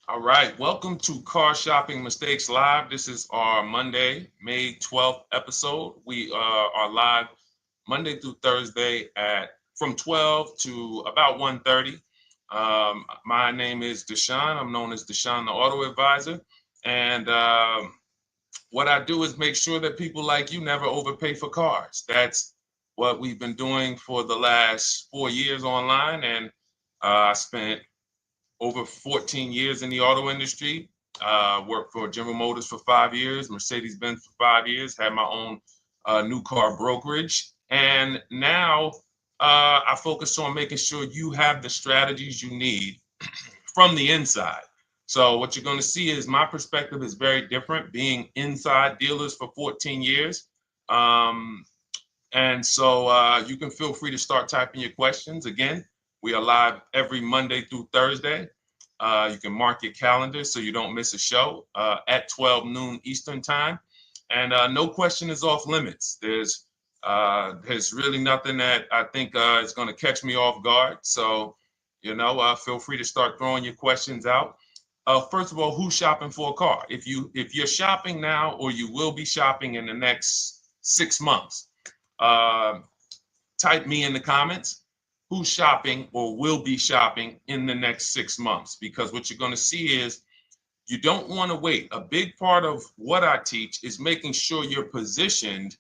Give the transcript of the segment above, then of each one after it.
All right, welcome to Car Shopping Mistakes Live. This is our Monday, May 12th episode. We are live Monday through Thursday at from 12 to about 1:30. My name is Deshone. I'm known as Deshone the Auto Advisor. And what I do is make sure that people like you never overpay for cars. That's what we've been doing for the last 4 years online. And I spent over 14 years in the auto industry. Worked for General Motors for 5 years, Mercedes-Benz for 5 years, had my own new car brokerage. And now I focus on making sure you have the strategies you need from the inside. So what you're going to see is my perspective is very different, being inside dealers for 14 years. Um, and so you can feel free to start typing your questions. Again, we are live every Monday through Thursday. You can mark your calendar so you don't miss a show at 12 noon Eastern time. And no question is off limits. There's really nothing that I think is going to catch me off guard. So, feel free to start throwing your questions out. First of all, who's shopping for a car? If you're shopping now or you will be shopping in the next 6 months, uh, type me in the comments who's shopping or will be shopping in the next 6 months, because what you're going to see is you don't want to wait. A big part of what I teach is making sure you're positioned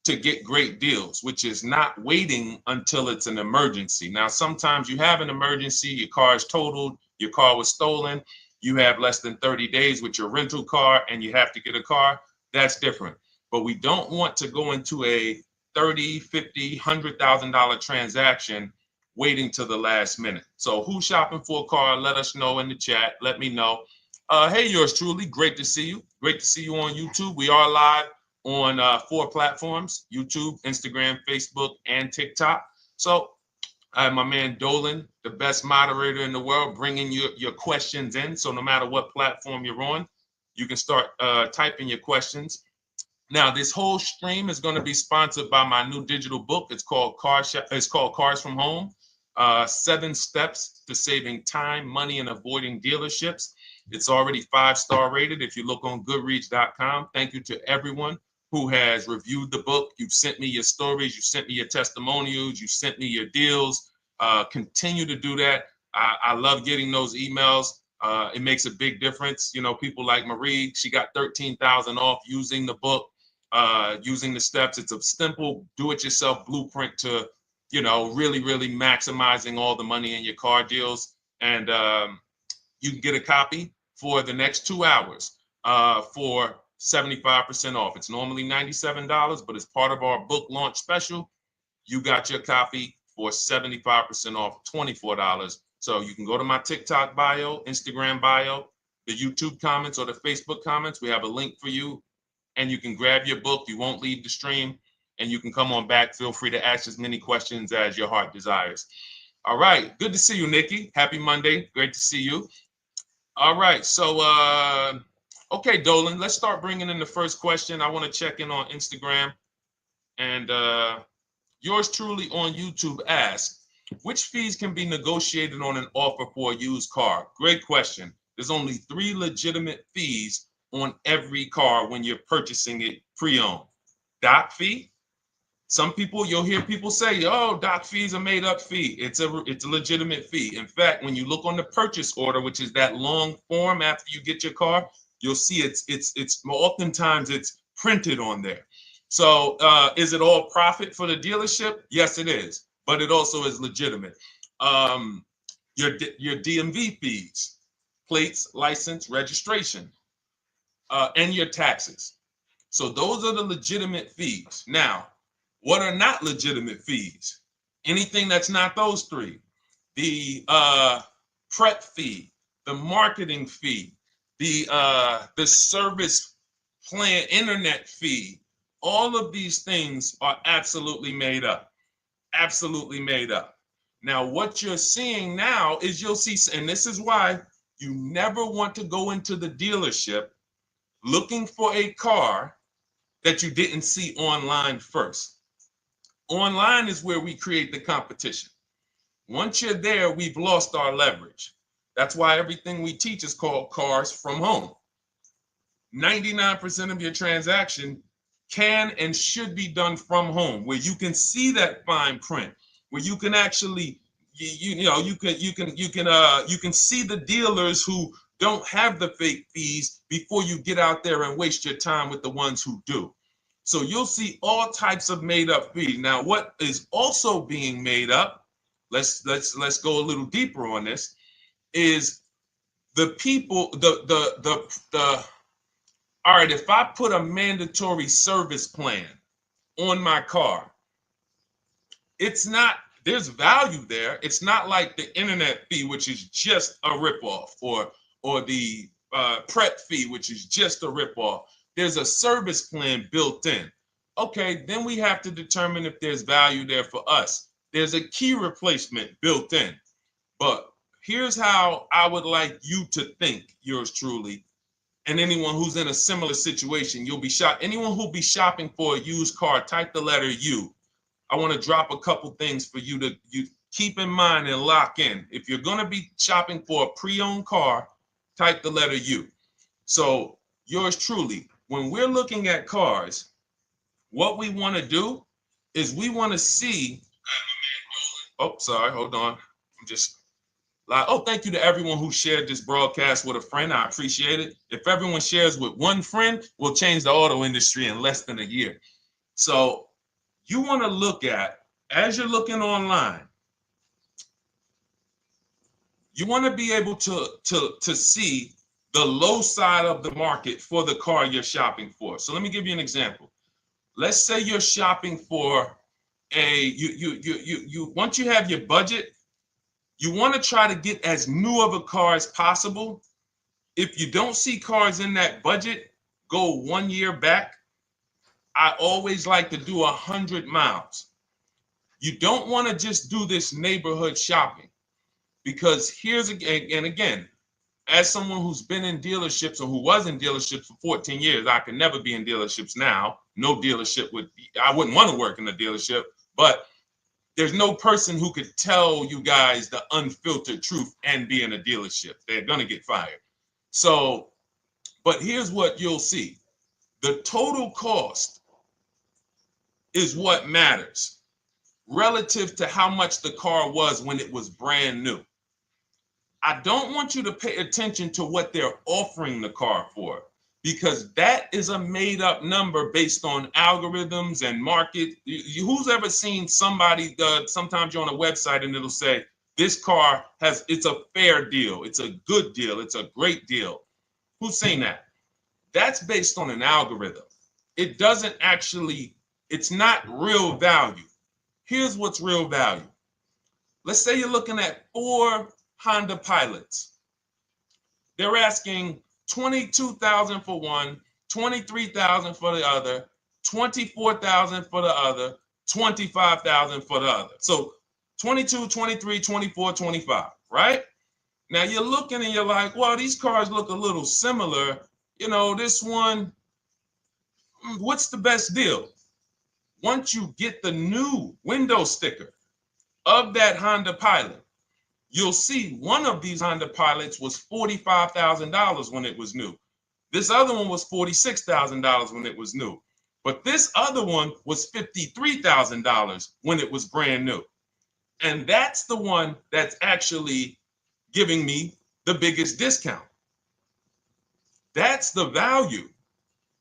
to get great deals, which is not waiting until it's an emergency. Now, sometimes you have an emergency, your car is totaled, your car was stolen, you have less than 30 days with your rental car and you have to get a car. That's different. But we don't want to go into a 30, 50, $100,000 transaction waiting to the last minute. So who's shopping for a car? Let us know in the chat. Let me know. Hey, yours truly. Great to see you. Great to see you on YouTube. We are live on 4 platforms: YouTube, Instagram, Facebook, and TikTok. So I have my man Dolan, the best moderator in the world, bringing your questions in. So no matter what platform you're on, you can start typing your questions. Now, this whole stream is going to be sponsored by my new digital book. It's called Cars from Home: 7 Steps to Saving Time, Money, and Avoiding Dealerships. It's already 5-star rated. If you look on Goodreads.com, thank you to everyone who has reviewed the book. You've sent me your stories. You sent me your testimonials. You sent me your deals. Continue to do that. I love getting those emails. It makes a big difference. People like Marie, she got 13,000 off using the book, using the steps. It's a simple do-it-yourself blueprint to, really, really maximizing all the money in your car deals. And you can get a copy for the next 2 hours for 75% off. It's normally $97, but as part of our book launch special, you got your copy for 75% off, $24. So you can go to my TikTok bio, Instagram bio, the YouTube comments, or the Facebook comments. We have a link for you, and you can grab your book. You won't leave the stream, and you can come on back. Feel free to ask as many questions as your heart desires. All right. Good to see you, Nikki. Happy Monday. Great to see you. All right. So, okay, Dolan, let's start bringing in the first question. I want to check in on Instagram. And yours truly on YouTube asks, which fees can be negotiated on an offer for a used car? Great question. There's only 3 legitimate fees on every car when you're purchasing it pre-owned. Doc fee. Some people, you'll hear people say, "Oh, doc fees are made up fee." It's a legitimate fee. In fact, when you look on the purchase order, which is that long form after you get your car, you'll see it's oftentimes it's printed on there. So is it all profit for the dealership? Yes, it is, but it also is legitimate. Um, your DMV fees, plates, license, registration, and your taxes. So those are the legitimate fees. Now, what are not legitimate fees? Anything that's not those 3. The prep fee, the marketing fee, the service plan internet fee. All of these things are absolutely made up. Absolutely made up. Now, what you're seeing now is you'll see, and this is why you never want to go into the dealership looking for a car that you didn't see online first. Online is where we create the competition. Once you're there, we've lost our leverage. That's why everything we teach is called Cars from Home. 99% of your transaction can and should be done from home, where you can see that fine print, where you can actually you can see the dealers who don't have the fake fees before you get out there and waste your time with the ones who do. So you'll see all types of made up fees. Now, what is also being made up, let's go a little deeper on this, is the people, the all right, if I put a mandatory service plan on my car, it's not, there's value there. It's not like the internet fee, which is just a ripoff, or the prep fee, which is just a ripoff. There's a service plan built in. Okay, then we have to determine if there's value there for us. There's a key replacement built in. But here's how I would like you to think, yours truly, and anyone who's in a similar situation. You'll be shocked. Anyone who'll be shopping for a used car, type the letter U. I want to drop a couple things for you to keep in mind and lock in. If you're going to be shopping for a pre-owned car, type the letter U. So yours truly, when we're looking at cars, what we want to do is we want to see, oh, sorry, hold on. I'm just, oh, thank you to everyone who shared this broadcast with a friend. I appreciate it. If everyone shares with one friend, we'll change the auto industry in less than a year. So you want to look at, as you're looking online, you want to be able to see the low side of the market for the car you're shopping for. So let me give you an example. Let's say you're shopping for once you have your budget, you want to try to get as new of a car as possible. If you don't see cars in that budget, go 1 year back. I always like to do 100 miles. You don't want to just do this neighborhood shopping, because here's again, as someone who's been in dealerships or who was in dealerships for 14 years, I can never be in dealerships now. No dealership I wouldn't want to work in a dealership, but there's no person who could tell you guys the unfiltered truth and be in a dealership. They're going to get fired. So, but here's what you'll see. The total cost is what matters relative to how much the car was when it was brand new. I don't want you to pay attention to what they're offering the car for, because that is a made up number based on algorithms and market. Who's ever seen somebody, sometimes you're on a website and it'll say, this car it's a fair deal, it's a good deal, it's a great deal. Who's seen that? That's based on an algorithm. It doesn't actually, it's not real value. Here's what's real value. Let's say you're looking at 4 Honda Pilots. They're asking $22,000 for one, $23,000 for the other, $24,000 for the other, $25,000 for the other. So 22, 23, 24, 25, right? Now you're looking and you're like, well, these cars look a little similar. You know, this one, what's the best deal? Once you get the new window sticker of that Honda Pilot, you'll see one of these Honda Pilots was $45,000 when it was new. This other one was $46,000 when it was new. But this other one was $53,000 when it was brand new. And that's the one that's actually giving me the biggest discount. That's the value.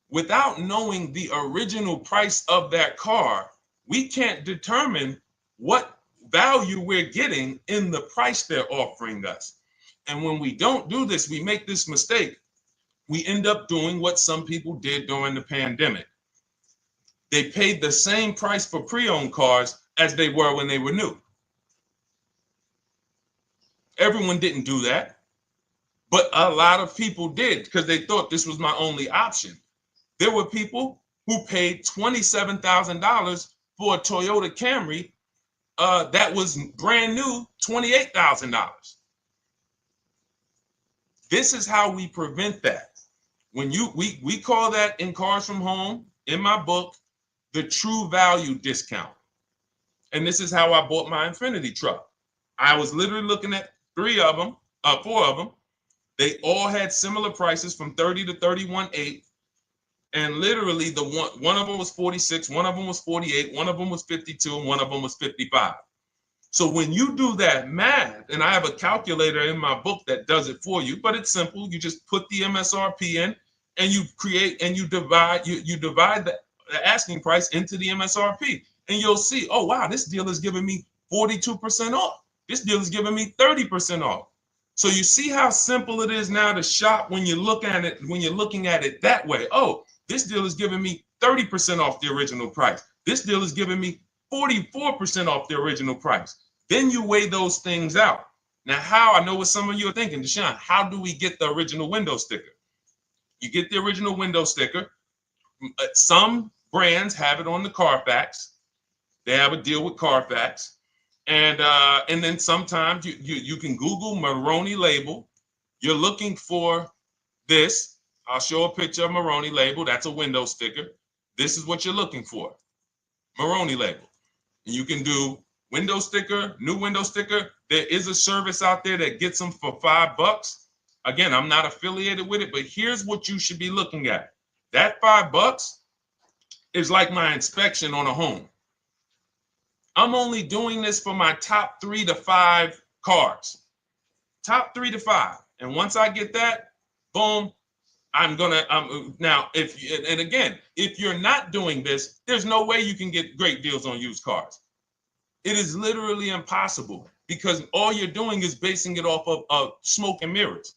Without knowing the original price of that car, we can't determine what value we're getting in the price they're offering us. And when we don't do this, we make this mistake. We end up doing what some people did during the pandemic. They paid the same price for pre-owned cars as they were when they were new. Everyone didn't do that, but a lot of people did because they thought this was my only option. There were people who paid $27,000 for a Toyota Camry that was brand new, $28,000. This is how we prevent that. When we call that in Cars from Home, in my book, the true value discount. And this is how I bought my Infiniti truck. I was literally looking at 3 of them. 4 of them. They all had similar prices from 30 to 31.8. And literally the one of them was 46, one of them was 48, one of them was 52, and one of them was 55. So when you do that math, and I have a calculator in my book that does it for you, but it's simple. You just put the MSRP in and you create and you divide the asking price into the MSRP. And you'll see, oh wow, this deal is giving me 42% off. This deal is giving me 30% off. So you see how simple it is now to shop when you look at it, when you're looking at it that way. Oh, this deal is giving me 30% off the original price. This deal is giving me 44% off the original price. Then you weigh those things out. Now, how, I know what some of you are thinking, Deshone, how do we get the original window sticker? You get the original window sticker. Some brands have it on the Carfax. They have a deal with Carfax. And then sometimes you can Google Maroney label. You're looking for this. I'll show a picture of Maroney label. That's a window sticker. This is what you're looking for. Maroney label. And you can do window sticker, new window sticker. There is a service out there that gets them for $5. Again, I'm not affiliated with it, but here's what you should be looking at. That $5 is like my inspection on a home. I'm only doing this for my top 3 to 5 cars. Top 3 to 5. And once I get that, boom, I'm gonna now if you're not doing this, there's no way you can get great deals on used cars. It is literally impossible because all you're doing is basing it off of smoke and mirrors.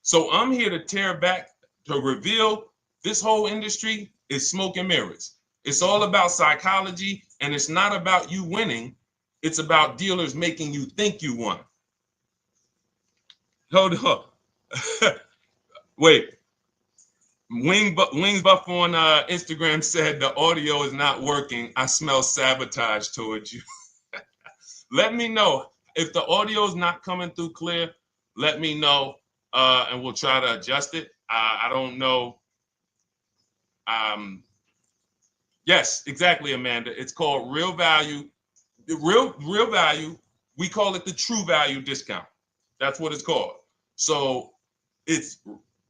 So I'm here to tear back, to reveal this whole industry is smoke and mirrors. It's all about psychology, and it's not about you winning. It's about dealers making you think you won. Hold up. Wait. Wings Buff on Instagram said the audio is not working. I smell sabotage towards you. Let me know if the audio is not coming through clear. Let me know, and we'll try to adjust it. I don't know. Yes, exactly, Amanda. It's called real value. Real value. We call it the true value discount. That's what it's called. So it's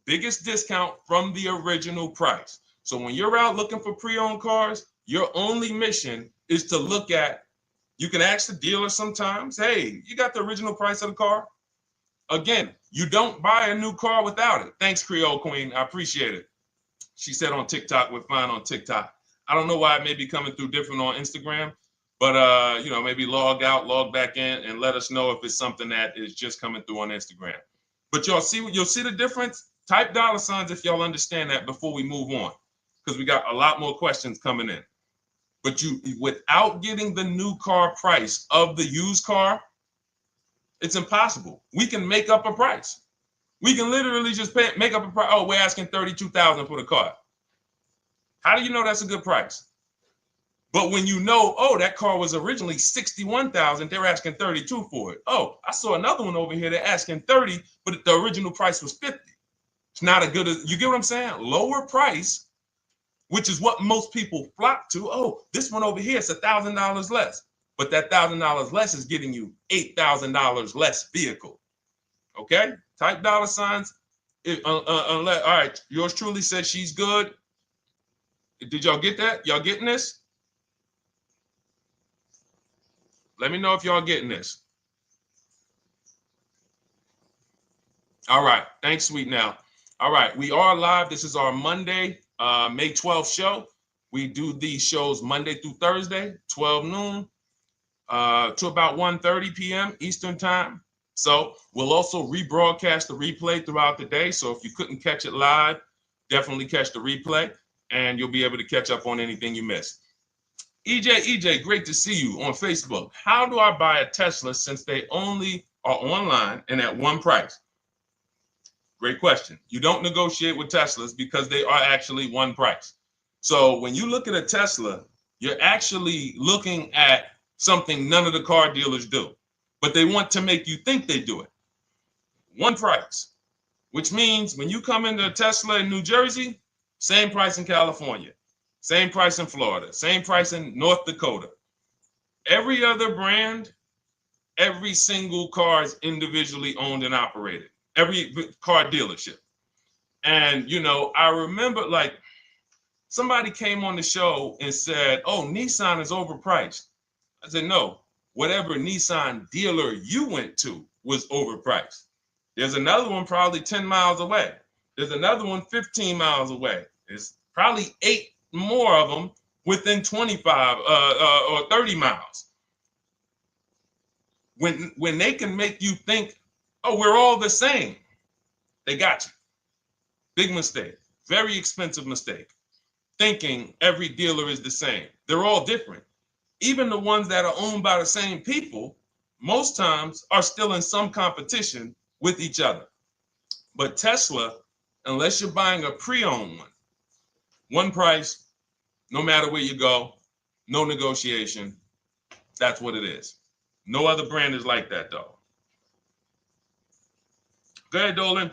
biggest discount from the original price. So when you're out looking for pre-owned cars, your only mission is to look at, you can ask the dealer sometimes, hey, you got the original price of the car? Again, you don't buy a new car without it. Thanks, Creole Queen. I appreciate it. She said on TikTok, we're fine on TikTok. I don't know why it may be coming through different on Instagram, but maybe log out, log back in, and let us know if it's something that is just coming through on Instagram. But you'll see the difference. Type $ if y'all understand that before we move on, because we got a lot more questions coming in. But without getting the new car price of the used car, it's impossible. We can make up a price. We can literally just make up a price. Oh, we're asking $32,000 for the car. How do you know that's a good price? But when you know, oh, that car was originally $61,000, they're asking $32,000 for it. Oh, I saw another one over here. They're asking $30,000, but the original price was $50,000. It's not a good, you get what I'm saying? Lower price, which is what most people flock to. Oh, this one over here is $1,000 less. But that $1,000 less is getting you $8,000 less vehicle. Okay? Type $. All right, yours truly said she's good. Did y'all get that? Y'all getting this? Let me know if y'all getting this. All right. Thanks, Sweet Now. All right. We are live. This is our Monday, May 12th show. We do these shows Monday through Thursday, 12 noon to about 1:30 p.m. Eastern time. So we'll also rebroadcast the replay throughout the day. So if you couldn't catch it live, definitely catch the replay, and you'll be able to catch up on anything you missed. EJ, great to see you on Facebook. How do I buy a Tesla since they only are online and at one price? Great question. You don't negotiate with Teslas because they are actually one price. So when you look at a Tesla, you're actually looking at something none of the car dealers do, but they want to make you think they do it. One price, which means when you come into a Tesla in New Jersey, same price in California, same price in Florida, same price in North Dakota. Every other brand Every single car is individually owned and operated. Every car dealership. And, you know, I remember like somebody came on the show and said, oh, Nissan is overpriced. I said, no, whatever Nissan dealer you went to was overpriced. There's another one probably 10 miles away. There's another one 15 miles away. There's probably 8 more of them within 25 or 30 miles. When they can make you think, oh, we're all the same, they got you. Big mistake. Very expensive mistake. Thinking every dealer is the same. They're all different. Even the ones that are owned by the same people, most times are still in some competition with each other. But Tesla, unless you're buying a pre-owned one price, no matter where you go, no negotiation. That's what it is. No other brand is like that, though. Go ahead, Dolan.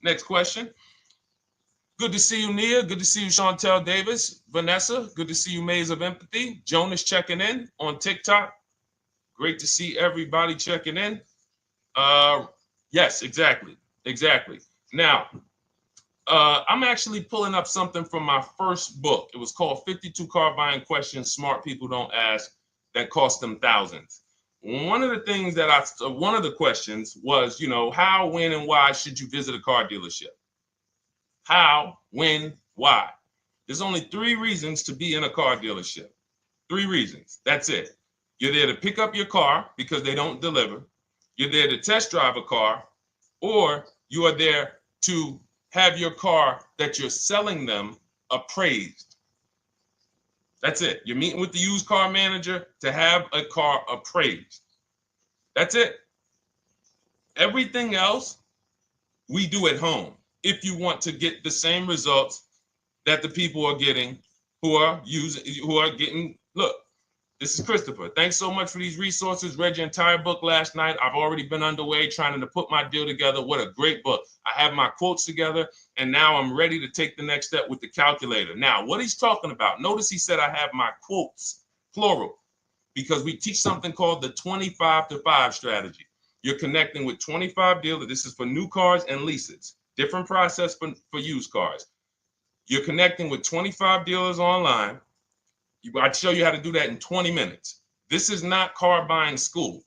Next question. Good to see you, Nia. Good to see you, Chantel Davis. Vanessa, good to see you, Maze of Empathy. Jonas checking in on TikTok. Great to see everybody checking in. Yes, exactly. Now, I'm actually pulling up something from my first book. It was called 52 Car Buying Questions Smart People Don't Ask that cost them thousands. One of the questions was, you know, how, when, and why should you visit a car dealership? How, when, why? There's only 3 reasons to be in a car dealership. 3 reasons. That's it. You're there to pick up your car because they don't deliver. You're there to test drive a car, or you are there to have your car that you're selling them appraised. That's it. You're meeting with the used car manager to have a car appraised. That's it. Everything else we do at home if you want to get the same results that the people are getting who are getting. Look, this is Christopher. Thanks so much for these resources. Read your entire book last night. I've already been underway trying to put my deal together. What a great book. I have my quotes together, and now I'm ready to take the next step with the calculator. Now, what he's talking about, notice he said I have my quotes, plural, because we teach something called the 25 to 5 strategy. You're connecting with 25 dealers. This is for new cars and leases. Different process for used cars. You're connecting with 25 dealers online. I'd show you how to do that in 20 minutes. This is not car buying school.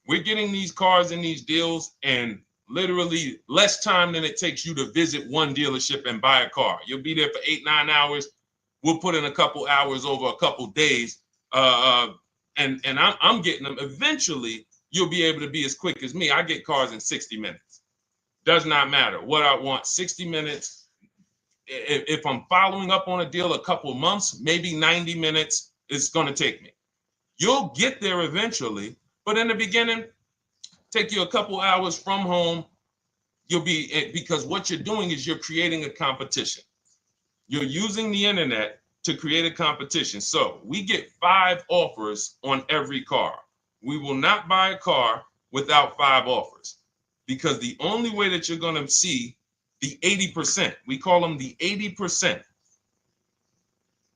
We're getting these cars and these deals in literally less time than it takes you to visit one dealership and buy a car. You'll be there for 8-9 hours. We'll put in a couple hours over a couple days. And I'm getting them. Eventually, you'll be able to be as quick as me. I get cars in 60 minutes. Does not matter what I want. 60 minutes. If I'm following up on a deal a couple months, maybe 90 minutes is going to take me. You'll get there eventually, but in the beginning, take you a couple hours from home. Because what you're doing is you're creating a competition. You're using the internet to create a competition. So we get 5 offers on every car. We will not buy a car without 5 offers, because the only way that you're going to see the 80%, we call them the 80%.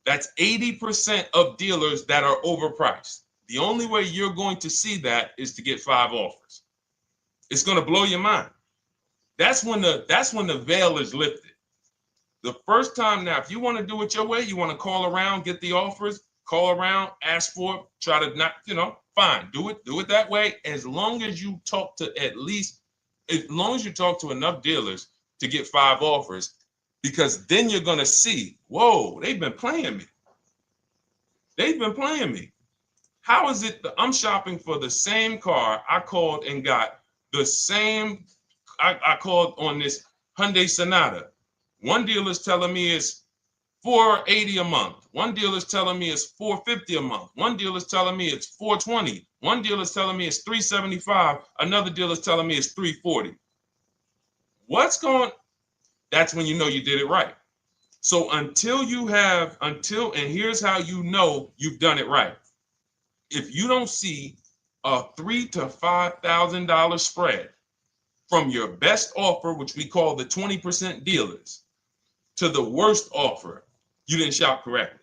That's 80% of dealers that are overpriced. The only way you're going to see that is to get 5 offers. It's going to blow your mind. That's when the veil is lifted. The first time, now, if you want to do it your way, you want to call around, get the offers, call around, ask for it, try to not, fine, do it that way. As long as you talk to enough dealers to get 5 offers, because then you're going to see, whoa, they've been playing me. How is it that I'm shopping for the same car? I called and got the same. I called on this Hyundai Sonata. One dealer's telling me it's $480 a month. One dealer's telling me it's $450 a month. One dealer's telling me it's $420. One dealer's telling me it's $375. Another dealer's telling me it's $340. That's when you know you did it right. So and here's how you know you've done it right. If you don't see a $3,000 to $5,000 spread from your best offer, which we call the 20% dealers, to the worst offer, you didn't shop correctly.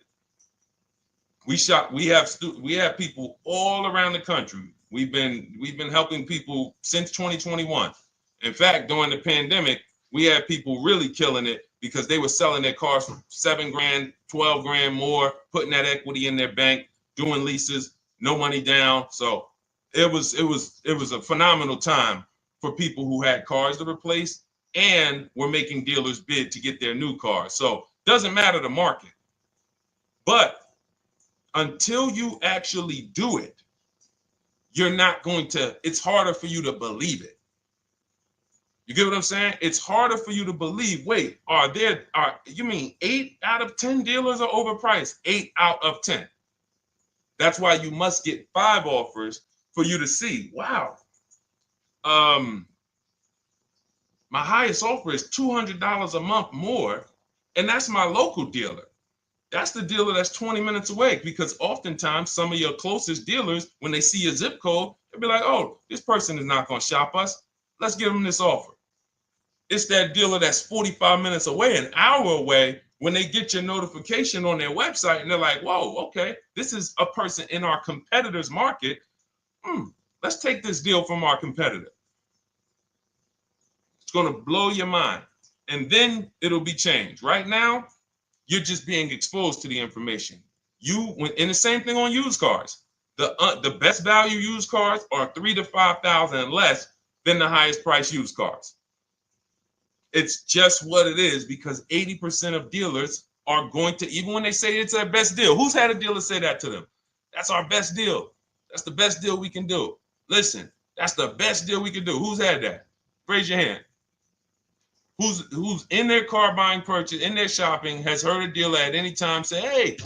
We have people all around the country. We've been helping people since 2021. In fact, during the pandemic, we had people really killing it because they were selling their cars for 7 grand, 12 grand more, putting that equity in their bank, doing leases, no money down. So it was a phenomenal time for people who had cars to replace and were making dealers bid to get their new cars. So doesn't matter the market. But until you actually do it, you're not going to, it's harder for you to believe it. You get what I'm saying? It's harder for you to believe, wait, you mean 8 out of 10 dealers are overpriced? 8 out of 10. That's why you must get 5 offers for you to see, wow. My highest offer is $200 a month more, and that's my local dealer. That's the dealer that's 20 minutes away, because oftentimes some of your closest dealers, when they see your zip code, they'll be like, oh, this person is not going to shop us. Let's give them this offer. It's that dealer that's 45 minutes away, an hour away, when they get your notification on their website and they're like, whoa, okay, this is a person in our competitor's market. Let's take this deal from our competitor. It's going to blow your mind. And then it'll be changed. Right now, you're just being exposed to the information. And the same thing on used cars. The best value used cars are $3,000 to $5,000 less than the highest price used cars. It's just what it is, because 80% of dealers are going to, even when they say it's their best deal. Who's had a dealer say that to them? That's our best deal. That's the best deal we can do. Listen, that's the best deal we can do. Who's had that? Raise your hand. Who's in their car buying purchase, in their shopping, has heard a dealer at any time say, hey,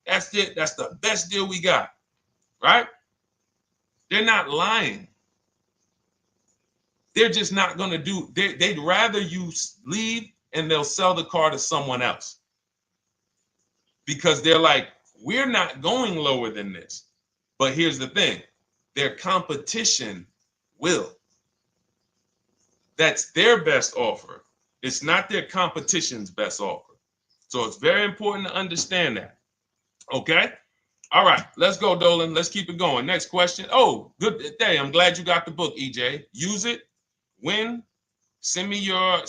that's it. That's the best deal we got, right? They're not lying. They're just not going to do, they'd rather you leave and they'll sell the car to someone else, because they're like, we're not going lower than this. But here's the thing, their competition will. That's their best offer. It's not their competition's best offer. So it's very important to understand that. Okay? All right, let's go, Dolan. Let's keep it going. Next question. Oh, good day. I'm glad you got the book, EJ. Use it. Win. Send me your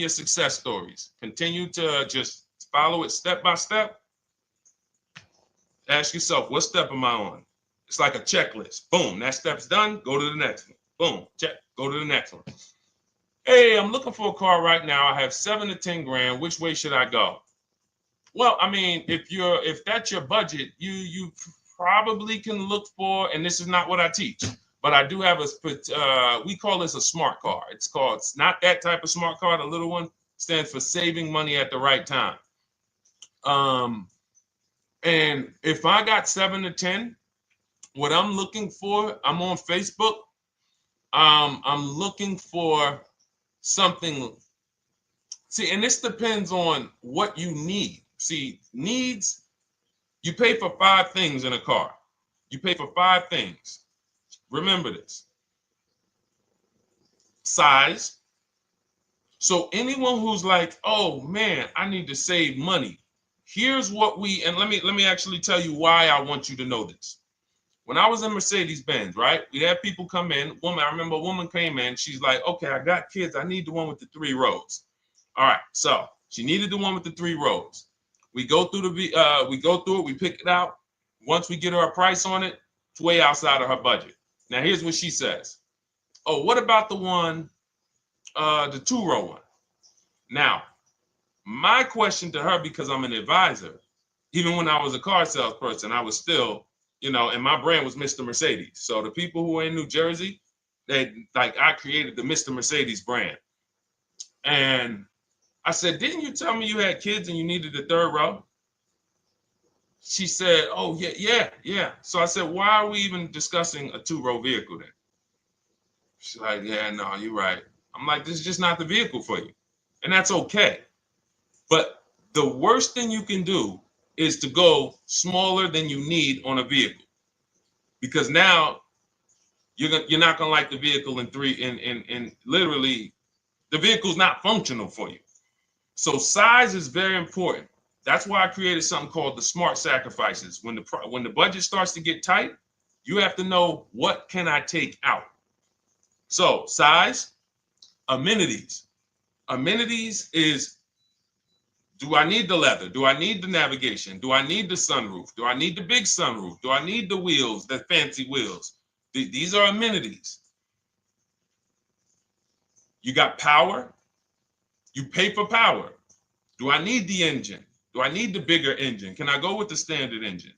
success stories. Continue to just follow it step by step. Ask yourself, what step am I on? It's like a checklist. Boom, that step's done. Go to the next one. Boom, check. Go to the next one. Hey, I'm looking for a car right now. I have 7 to 10 grand. Which way should I go? Well, I mean, if that's your budget, you probably can look for, and this is not what I teach, but I do have we call this a smart car. It's not that type of smart car. The little one stands for saving money at the right time. And if I got 7 to 10, what I'm looking for, I'm on Facebook. I'm looking for something. See, and this depends on what you need. See, needs, you pay for 5 things in a car. You pay for 5 things. Remember this. Size. So anyone who's like, oh man, I need to save money. Here's what and let me actually tell you why I want you to know this. When I was in Mercedes-Benz, right? We had people come in. I remember a woman came in. She's like, okay, I got kids. I need the one with the 3 rows. All right. So she needed the one with the 3 rows. We go through it. We pick it out. Once we get her a price on it, it's way outside of her budget. Now, here's what she says. Oh, what about the one, the 2-row one? Now, my question to her, because I'm an advisor, even when I was a car salesperson, I was still, and my brand was Mr. Mercedes. So the people who are in New Jersey, I created the Mr. Mercedes brand. And I said, didn't you tell me you had kids and you needed the 3rd row? She said, oh, yeah. So I said, why are we even discussing a 2-row vehicle then? She's like, yeah, no, you're right. I'm like, this is just not the vehicle for you. And that's okay. But the worst thing you can do is to go smaller than you need on a vehicle, because now you're not gonna like the vehicle in literally the vehicle's not functional for you. So size is very important. That's why I created something called the smart sacrifices. When the budget starts to get tight, You have to know, what can I take out? So size, amenities. Amenities is, do I need the leather? Do I need the navigation? Do I need the sunroof? Do I need the big sunroof? Do I need the wheels, the fancy wheels? These are amenities. You got power. You pay for power. Do I need the engine? Do I need the bigger engine? Can I go with the standard engine?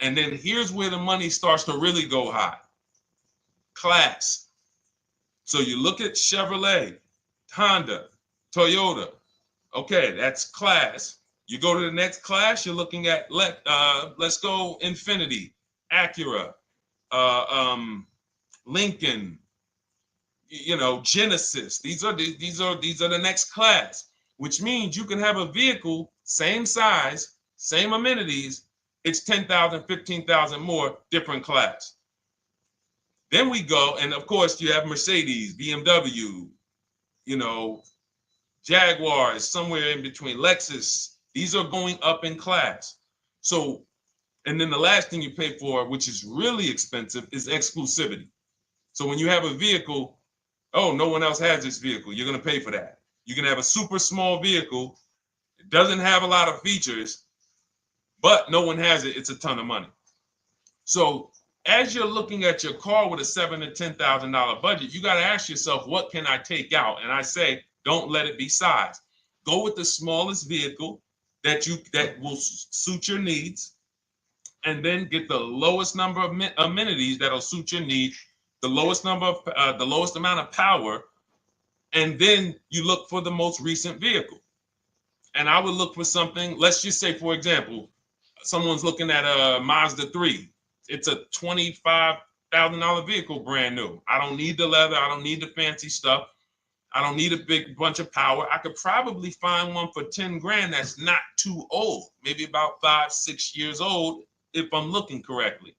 And then here's where the money starts to really go high. Class. So you look at Chevrolet, Honda, Toyota. Okay, that's class. You go to the next class, you're looking at, let's go Infiniti, Acura, Lincoln, Genesis. These are the next class, which means you can have a vehicle, same size, same amenities. It's 10,000, 15,000 more, different class. Then we go, and of course you have Mercedes, BMW, Jaguars, somewhere in between, Lexus. These are going up in class. So, and then the last thing you pay for, which is really expensive, is exclusivity. So when you have a vehicle, oh, no one else has this vehicle, you're going to pay for that. You can have a super small vehicle, it doesn't have a lot of features, but no one has it, it's a ton of money. So as you're looking at your car with a $7,000 to $10,000 budget, you got to ask yourself, what can I take out? And I say, don't let it be size. Go with the smallest vehicle that will suit your needs, and then get the lowest number of amenities that'll suit your needs, the lowest amount of power, and then you look for the most recent vehicle. And I would look for something, let's just say, for example, someone's looking at a Mazda 3. It's a $25,000 vehicle, brand new. I don't need the leather. I don't need the fancy stuff. I don't need a big bunch of power. I could probably find one for 10 grand that's not too old, maybe about 5-6 years old, if I'm looking correctly.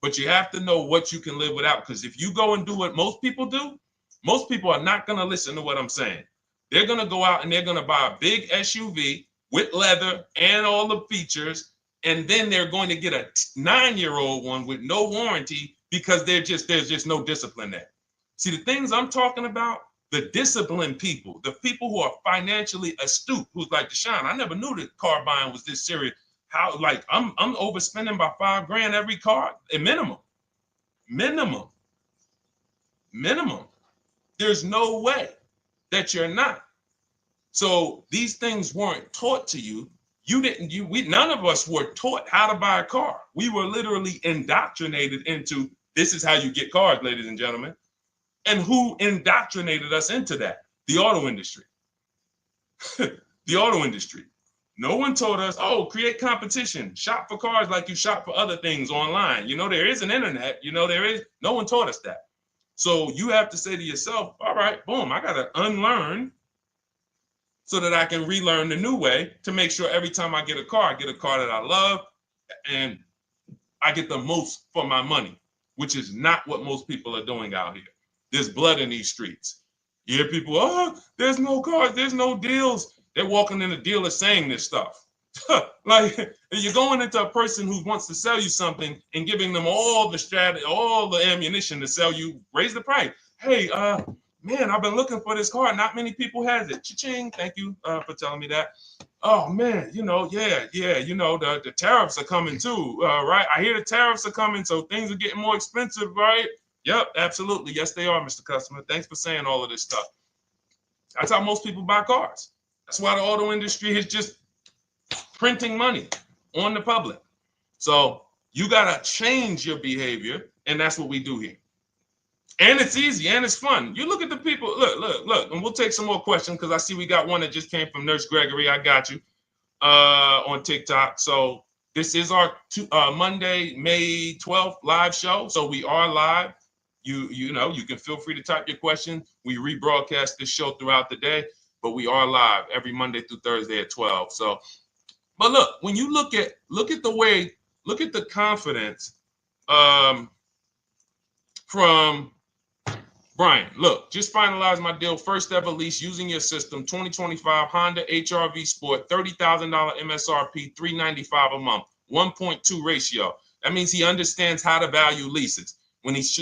But you have to know what you can live without, because if you go and do what most people do, most people are not going to listen to what I'm saying. They're going to go out and they're going to buy a big SUV with leather and all the features, and then they're going to get a 9-year-old one with no warranty because there's just no discipline there. See, the things I'm talking about, the disciplined people, the people who are financially astute, who's like, Deshone, I never knew that car buying was this serious. How, like, I'm overspending by $5 grand every car, a minimum. There's no way that you're not. So these things weren't taught to you. None of us were taught how to buy a car. We were literally indoctrinated into, this is how you get cars, ladies and gentlemen. And who indoctrinated us into that? The auto industry. The auto industry. No one told us, oh, create competition, shop for cars like you shop for other things online. There is an internet, no one taught us that. So you have to say to yourself, all right, boom, I got to unlearn so that I can relearn the new way to make sure every time I get a car that I love and I get the most for my money, which is not what most people are doing out here. There's blood in these streets. You hear people, oh, there's no cars, there's no deals. They're walking in the dealer saying this stuff. Like, you're going into a person who wants to sell you something and giving them all the strategy, all the ammunition to sell you, raise the price. Hey, man, I've been looking for this car. Not many people has it. Cha-ching. Thank you for telling me that. Oh man, the tariffs are coming too, right? I hear the tariffs are coming, so things are getting more expensive, right? Yep, absolutely. Yes, they are, Mr. Customer. Thanks for saying all of this stuff. That's how most people buy cars. That's why the auto industry is just printing money on the public. So you got to change your behavior, and that's what we do here. And it's easy and it's fun. You look at the people, look, and we'll take some more questions because I see we got one that just came from Nurse Gregory. I got you on TikTok. So this is our Monday, May 12th live show. So we are live. You can feel free to type your question. We rebroadcast this show throughout the day, but we are live every Monday through Thursday at 12. So, but look, when you look at the confidence from Brian, look, just finalized my deal. First ever lease using your system, 2025 Honda HR-V Sport, $30,000 MSRP, $395 a month, 1.2 ratio. That means he understands how to value leases when he's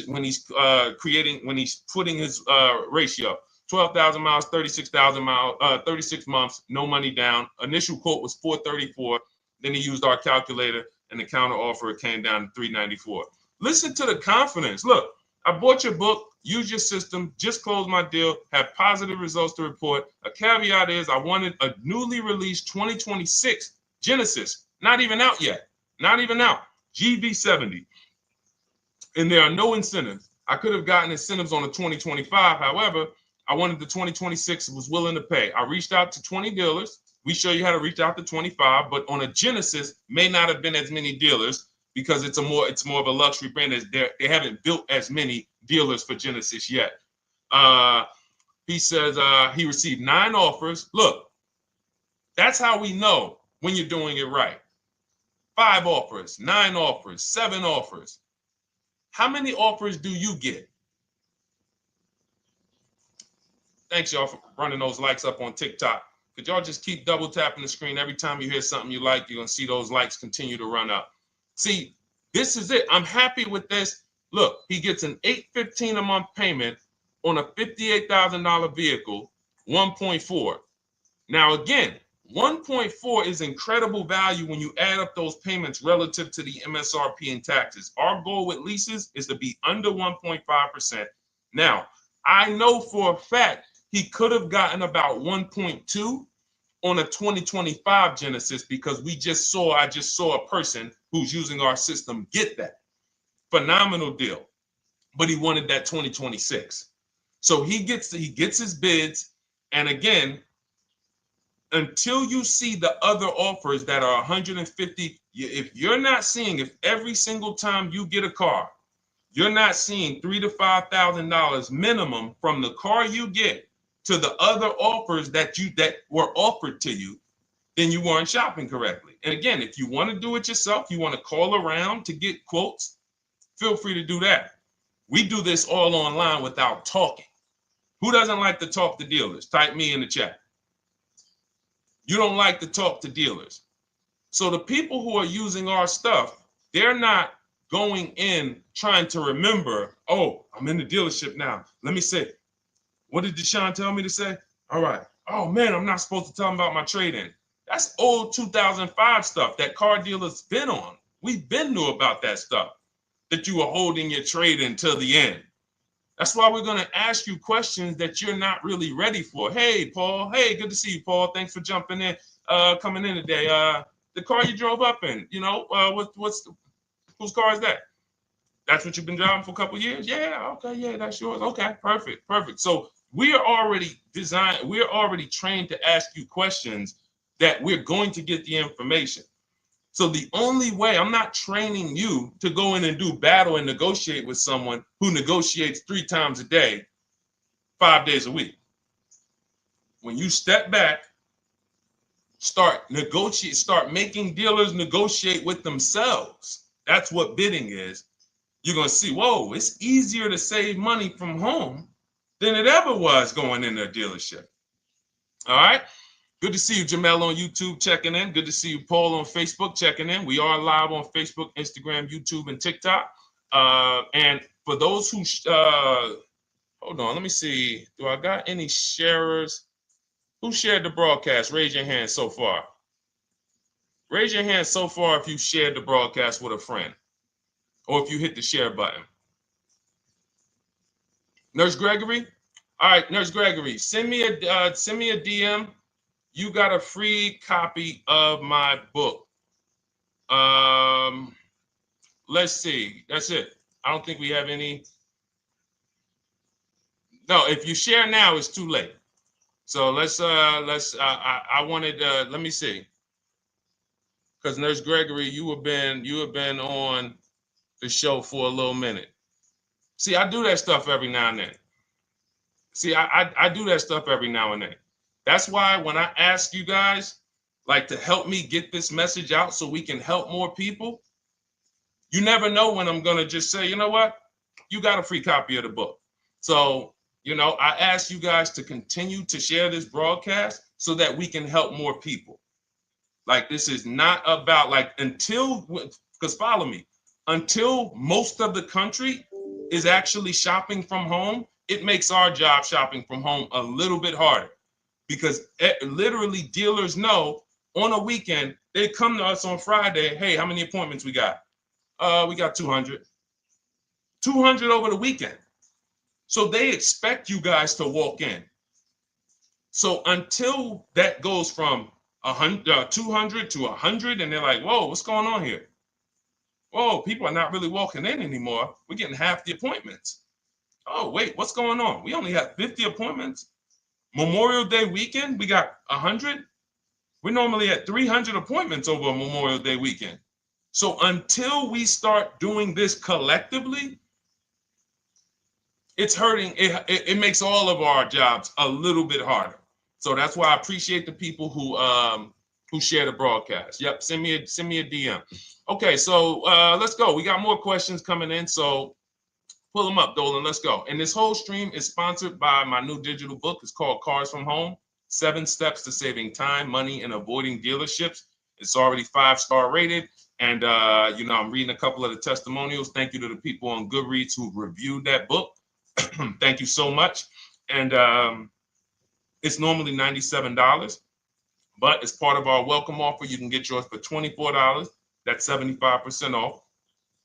putting his ratio. 12,000 miles, 36,000 miles, 36 months, no money down. Initial quote was 434. Then he used our calculator, and the counter offer came down to 394. Listen to the confidence. Look, I bought your book, use your system, just closed my deal, have positive results to report. A caveat is I wanted a newly released 2026 Genesis, not even out yet, not even out, GV70. And there are no incentives. I could have gotten incentives on the 2025. However, I wanted the 2026, was willing to pay. I reached out to 20 dealers. We show you how to reach out to 25, but on a Genesis, may not have been as many dealers because it's more of a luxury brand. As they haven't built as many dealers for Genesis yet. He says he received 9 offers. Look, that's how we know when you're doing it right. 5 offers, 9 offers, 7 offers. How many offers do you get? Thanks, y'all, for running those likes up on TikTok. Could y'all just keep double tapping the screen every time you hear something you like? You're going to see those likes continue to run up. See, this is it. I'm happy with this. Look, he gets an $815 a month payment on a $58,000 vehicle, 1.4. Now, again, 1.4 is incredible value when you add up those payments relative to the MSRP and taxes. Our goal with leases is to be under 1.5%. Now, I know for a fact he could have gotten about 1.2 on a 2025 Genesis because I just saw a person who's using our system get that. Phenomenal deal. But he wanted that 2026. So he gets his bids. And again, until you see the other offers that are 150, if every single time you get a car, you're not seeing $3,000 to $5,000 minimum from the car you get to the other offers that were offered to you, then you weren't shopping correctly. And again, if you want to do it yourself, you want to call around to get quotes, feel free to do that. We do this all online without talking. Who doesn't like to talk to dealers? Type me in the chat. You don't like to talk to dealers. So the people who are using our stuff, they're not going in trying to remember, oh, I'm in the dealership now. Let me say, what did Deshone tell me to say? All right. Oh, man, I'm not supposed to tell them about my trade-in. That's old 2005 stuff that car dealers been on. We've been knew about that stuff, that you were holding your trade-in till the end. That's why we're going to ask you questions that you're not really ready for. Hey, Paul. Hey, good to see you, Paul. Thanks for jumping in, coming in today. The car you drove up in, whose car is that? That's what you've been driving for a couple of years? Yeah, okay, yeah, that's yours. Okay, perfect. So we are already trained to ask you questions that we're going to get the information. So the only way, I'm not training you to go in and do battle and negotiate with someone who negotiates 3 times a day, 5 days a week. When you step back, start making dealers negotiate with themselves. That's what bidding is. You're going to see, whoa, it's easier to save money from home than it ever was going in a dealership. All right. Good to see you, Jamel, on YouTube checking in. Good to see you, Paul, on Facebook checking in. We are live on Facebook, Instagram, YouTube, and TikTok. And for those who, hold on, let me see. Do I got any sharers? Who shared the broadcast? Raise your hand so far. Raise your hand so far if you shared the broadcast with a friend or if you hit the share button. Nurse Gregory? All right, Nurse Gregory, send me a DM. You got a free copy of my book. Let's see. That's it. I don't think we have any. No, if you share now, it's too late. So I wanted let me see. Because Nurse Gregory, you have been on the show for a little minute. See, I do that stuff every now and then. I do that stuff every now and then. That's why when I ask you guys, like, to help me get this message out so we can help more people, you never know when I'm going to just say, you know what? You got a free copy of the book. So, I ask you guys to continue to share this broadcast so that we can help more people. Like, this is not about, because follow me. until most of the country is actually shopping from home, it makes our job shopping from home a little bit harder, because literally dealers know on a weekend, they come to us on Friday, hey, how many appointments we got? We got 200. 200 over the weekend. So they expect you guys to walk in. So until that goes from 200 to 100, and they're like, whoa, what's going on here? Whoa, people are not really walking in anymore. We're getting half the appointments. Oh, wait, what's going on? We only have 50 appointments. Memorial Day weekend, we got 100. We're normally at 300 appointments over a Memorial Day weekend. So until we start doing this collectively, it's hurting. It makes all of our jobs a little bit harder. So that's why I appreciate the people who share the broadcast. Yep, send me a DM. Okay, so let's go. We got more questions coming in, so pull them up, Dolan. Let's go. And this whole stream is sponsored by my new digital book. It's called Cars from Home: 7 Steps to Saving Time, Money, and Avoiding Dealerships. It's already 5-star rated. And, I'm reading a couple of the testimonials. Thank you to the people on Goodreads who reviewed that book. Thank you so much. And it's normally $97, but as part of our welcome offer, you can get yours for $24. That's 75% off.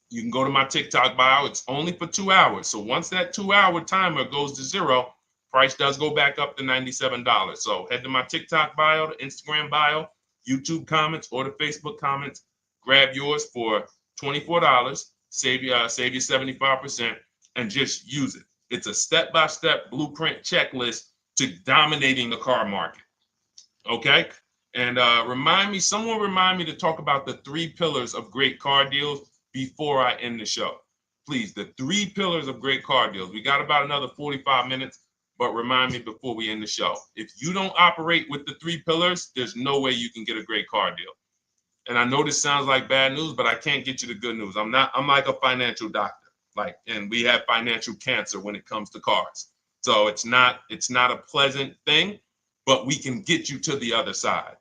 You can go to my TikTok bio. It's only for 2 hours. So once that 2-hour timer goes to zero, price does go back up to $97. So head to my TikTok bio, the Instagram bio, YouTube comments, or the Facebook comments. Grab yours for $24. Save you 75%, and just use it. It's a step-by-step blueprint checklist to dominating the car market. Okay? And someone remind me to talk about the 3 pillars of great car deals before I end the show. Please, the 3 pillars of great car deals. We got about another 45 minutes, but remind me before we end the show. If you don't operate with the 3 pillars, there's no way you can get a great car deal. And I know this sounds like bad news, but I can't get you the good news. I'm like a financial doctor. And we have financial cancer when it comes to cars. So it's not a pleasant thing, but we can get you to the other side.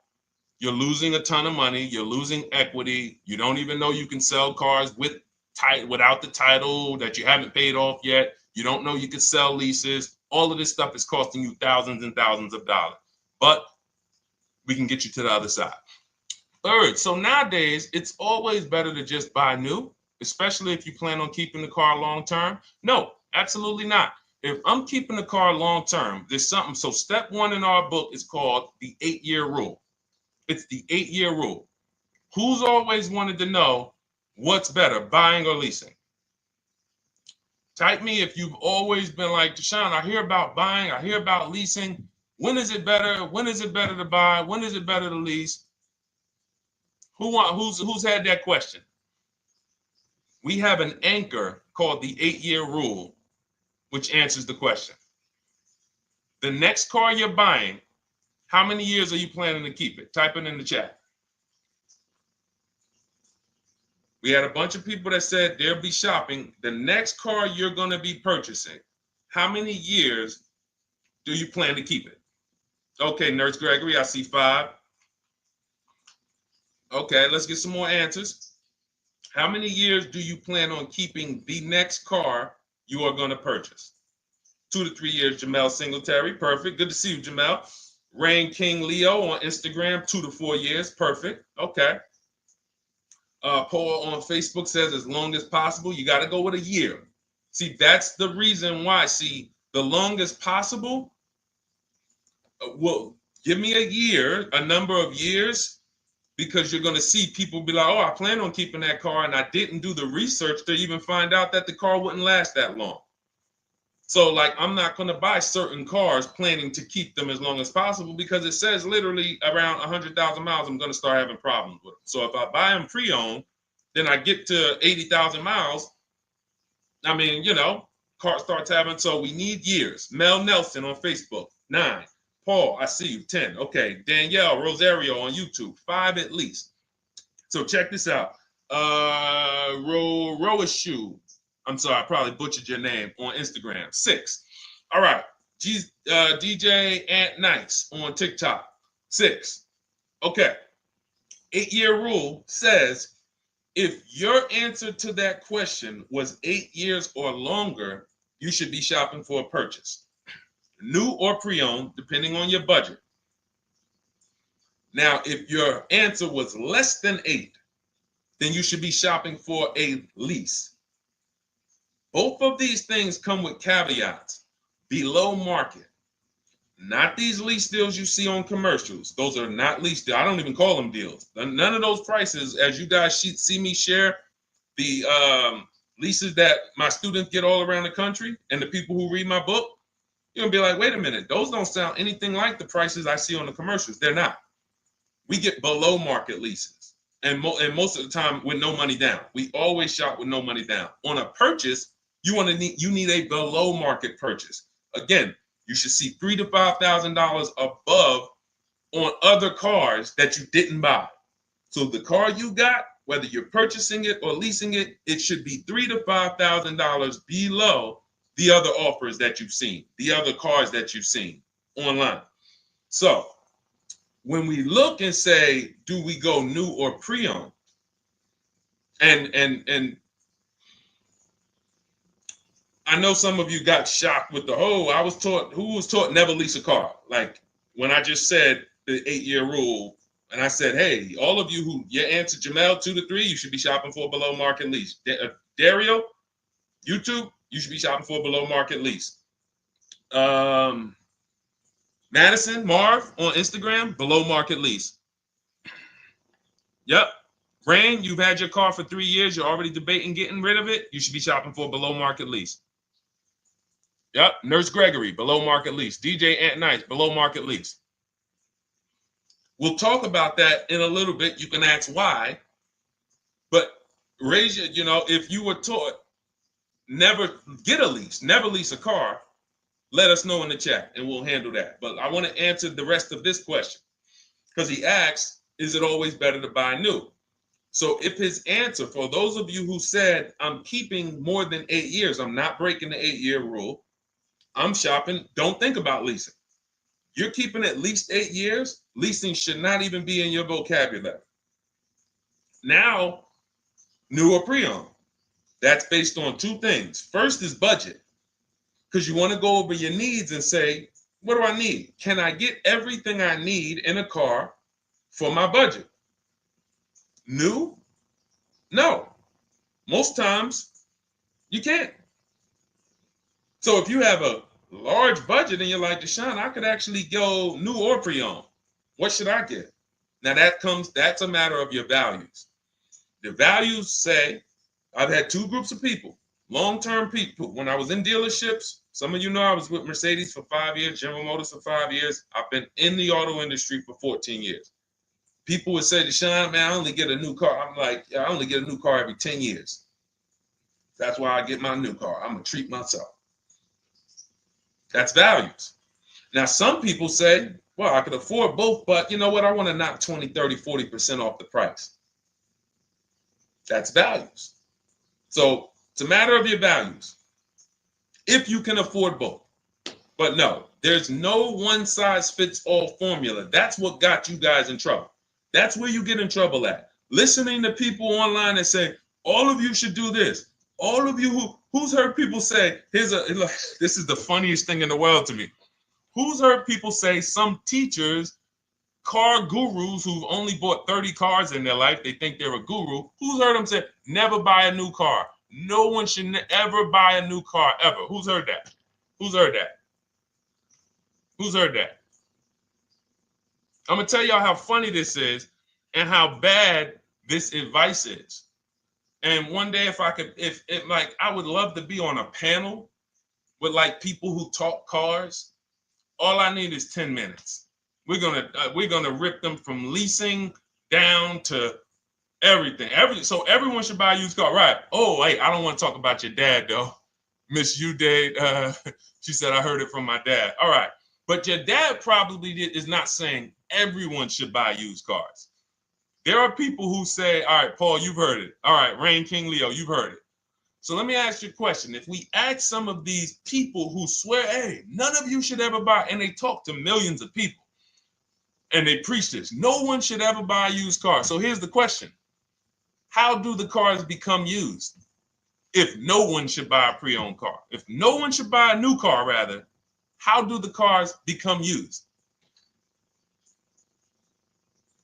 You're losing a ton of money. You're losing equity. You don't even know you can sell cars without the title that you haven't paid off yet. You don't know you can sell leases. All of this stuff is costing you thousands and thousands of dollars, but we can get you to the other side. Third, so nowadays, it's always better to just buy new, especially if you plan on keeping the car long term. No, absolutely not. If I'm keeping the car long term, there's something. So step 1 in our book is called the 8-year rule. It's the 8-year rule. Who's always wanted to know what's better, buying or leasing? Type me if you've always been like, Deshone, I hear about buying, I hear about leasing. When is it better? When is it better to buy? When is it better to lease? Who's had that question? We have an anchor called the 8-year rule, which answers the question. The next car you're buying, how many years are you planning to keep it? Type it in the chat. We had a bunch of people that said they'll be shopping. The next car you're going to be purchasing, how many years do you plan to keep it? Okay, Nurse Gregory, I see 5. Okay, let's get some more answers. How many years do you plan on keeping the next car you are going to purchase? 2 to 3 years, Jamel Singletary. Perfect. Good to see you, Jamel. Rain King Leo on Instagram, 2 to 4 years. Perfect. Okay. Paul on Facebook says as long as possible. You got to go with a year. See, that's the reason why. See, the longest possible, well, give me a year, a number of years, because you're going to see people be like, oh, I plan on keeping that car, and I didn't do the research to even find out that the car wouldn't last that long. So, I'm not going to buy certain cars planning to keep them as long as possible, because it says literally around 100,000 miles, I'm going to start having problems with them. So if I buy them pre-owned, then I get to 80,000 miles. I mean, car starts having, so we need years. Mel Nelson on Facebook, 9. Paul, I see you, 10. Okay, Danielle Rosario on YouTube, 5 at least. So check this out. Roashu, I'm sorry, I probably butchered your name, on Instagram, 6. All right, DJ Ant Nice on TikTok, 6. Okay, 8-year rule says If your answer to that question was 8 years or longer, you should be shopping for a purchase, new or pre-owned, depending on your budget. Now, if your answer was less than 8, then you should be shopping for a lease. Both of these things come with caveats. Below market. Not these lease deals you see on commercials. Those are not lease deals. I don't even call them deals. None of those prices, as you guys see me share the leases that my students get all around the country and the people who read my book, you're going to be like, wait a minute. Those don't sound anything like the prices I see on the commercials. They're not. We get below market leases. And most of the time with no money down. We always shop with no money down. On a purchase, you need a below market purchase. Again, you should see $3,000 to $5,000 above on other cars that you didn't buy. So the car you got, whether you're purchasing it or leasing it, it should be $3,000 to $5,000 below the other offers that you've seen, the other cars that you've seen online. So when we look and say, do we go new or pre-owned? And I know some of you got shocked with who was taught never lease a car. Like when I just said the 8-year rule, and I said, hey, all of you who your answer Jamel 2 to 3, you should be shopping for a below market lease. Dario, YouTube, you should be shopping for a below market lease. Madison, Marv on Instagram, below market lease. Yep. Rain, you've had your car for 3 years. You're already debating getting rid of it. You should be shopping for a below market lease. Yep. Nurse Gregory, below market lease. DJ Ant Nice, below market lease. We'll talk about that in a little bit. You can ask why. But raise your, if you were taught never get a lease, never lease a car, let us know in the chat and we'll handle that. But I want to answer the rest of this question because he asks, is it always better to buy new? So if his answer, for those of you who said, I'm keeping more than 8 years, I'm not breaking the 8-year rule, I'm shopping, don't think about leasing. You're keeping at least 8 years, leasing should not even be in your vocabulary. Now, new or pre-owned. That's based on 2 things. First is budget, because you want to go over your needs and say, what do I need? Can I get everything I need in a car for my budget? New? No. Most times, you can't. So if you have a large budget and you're like, Deshone, I could actually go new or pre-owned. What should I get? Now that's a matter of your values. The values say, I've had 2 groups of people, long-term people. When I was in dealerships, some of you know I was with Mercedes for 5 years, General Motors for 5 years. I've been in the auto industry for 14 years. People would say, Deshone, man, I only get a new car. I'm like, yeah, I only get a new car every 10 years. That's why I get my new car. I'm going to treat myself. That's values. Now, some people say, well, I could afford both, but you know what? I want to knock 20, 30, 40% off the price. That's values. So it's a matter of your values. If you can afford both. But no, there's no one-size-fits-all formula. That's what got you guys in trouble. That's where you get in trouble at. Listening to people online and say, all of you should do this. All of you who's heard people say, this is the funniest thing in the world to me. Who's heard people say, some teachers, car gurus who've only bought 30 cars in their life, they think they're a guru. Who's heard them say, never buy a new car? No one should ever buy a new car, ever. Who's heard that? Who's heard that? Who's heard that? I'm going to tell y'all how funny this is and how bad this advice is. And one day, if I would love to be on a panel with like people who talk cars. All I need is 10 minutes. We're gonna rip them from leasing down to everything. So everyone should buy a used car, right? Oh, wait, I don't want to talk about your dad though, Miss Uday. She said I heard it from my dad. All right, but your dad probably is not saying everyone should buy used cars. There are people who say, all right, Paul, you've heard it. All right, Rain King Leo, you've heard it. So let me ask you a question. If we ask some of these people who swear, hey, none of you should ever buy, and they talk to millions of people, and they preach this, no one should ever buy a used car. So here's the question. how do the cars become used? If no one should buy a pre-owned car, if no one should buy a new car, rather, how do the cars become used?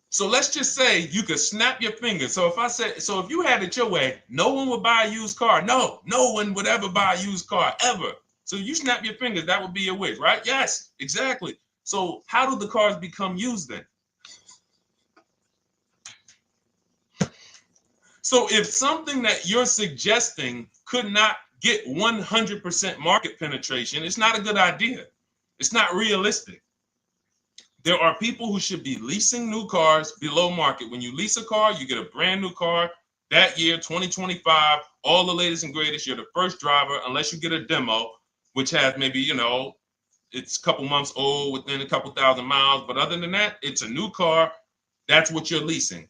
So let's just say you could snap your fingers. So if you had it your way, no one would buy a used car. No one would ever buy a used car, ever. So you snap your fingers, that would be your wish, right? Yes, exactly. So how do the cars become used then? So if something that you're suggesting could not get 100% market penetration, it's not a good idea. It's not realistic. There are people who should be leasing new cars below market. When you lease a car, you get a brand new car that year, 2025, all the latest and greatest. You're the first driver, unless you get a demo, which has maybe, it's a couple months old, within a couple thousand miles. But other than that, it's a new car. That's what you're leasing.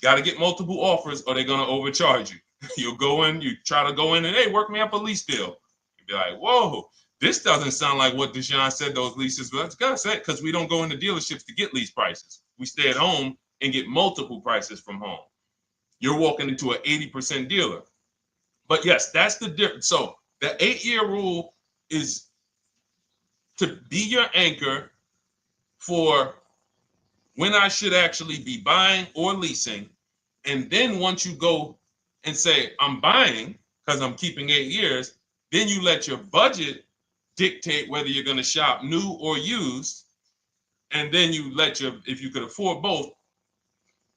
Got to get multiple offers or they're going to overcharge you. You'll go in, you try to go in and, hey, work me up a lease deal. You'll be like, whoa, this doesn't sound like what Deshone said those leases were. That's gotta say, because we don't go into dealerships to get lease prices. We stay at home and get multiple prices from home. You're walking into an 80% dealer. But yes, that's the difference. So the 8-year rule is to be your anchor for when I should actually be buying or leasing. And then once you go and say, I'm buying because I'm keeping 8 years, then you let your budget dictate whether you're going to shop new or used. And then you if you could afford both,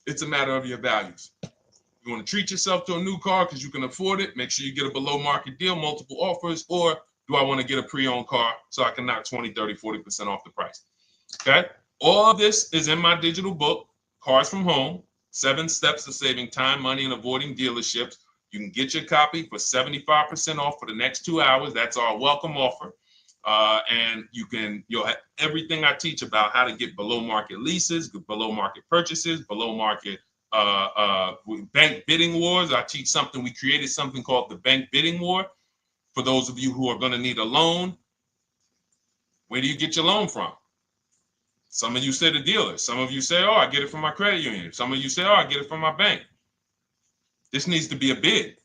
it's a matter of your values. You want to treat yourself to a new car because you can afford it, make sure you get a below market deal, multiple offers, or do I want to get a pre-owned car so I can knock 20, 30, 40% off the price? Okay. All of this is in my digital book, Cars from Home, 7 Steps to Saving Time, Money, and Avoiding Dealerships. You can get your copy for 75% off for the next 2 hours. That's our welcome offer. And you'll have everything I teach about how to get below market leases, below market purchases, below market bank bidding wars. We created something called the bank bidding war. For those of you who are going to need a loan, where do you get your loan from? Some of you say the dealer. Some of you say, oh, I get it from my credit union. Some of you say, oh, I get it from my bank. This needs to be a bid.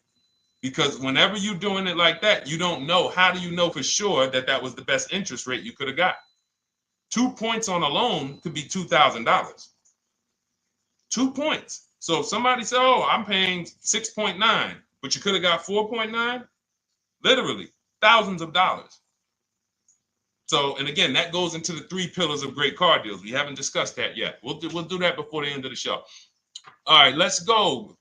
Because whenever you're doing it like that, you don't know. How do you know for sure that that was the best interest rate you could have got? 2 points on a loan could be $2,000. 2 points. So if somebody said, oh, I'm paying 6.9, but you could have got 4.9, literally thousands of dollars. So, and again, that goes into the 3 pillars of great car deals. We haven't discussed that yet. We'll do that before the end of the show. All right, let's go.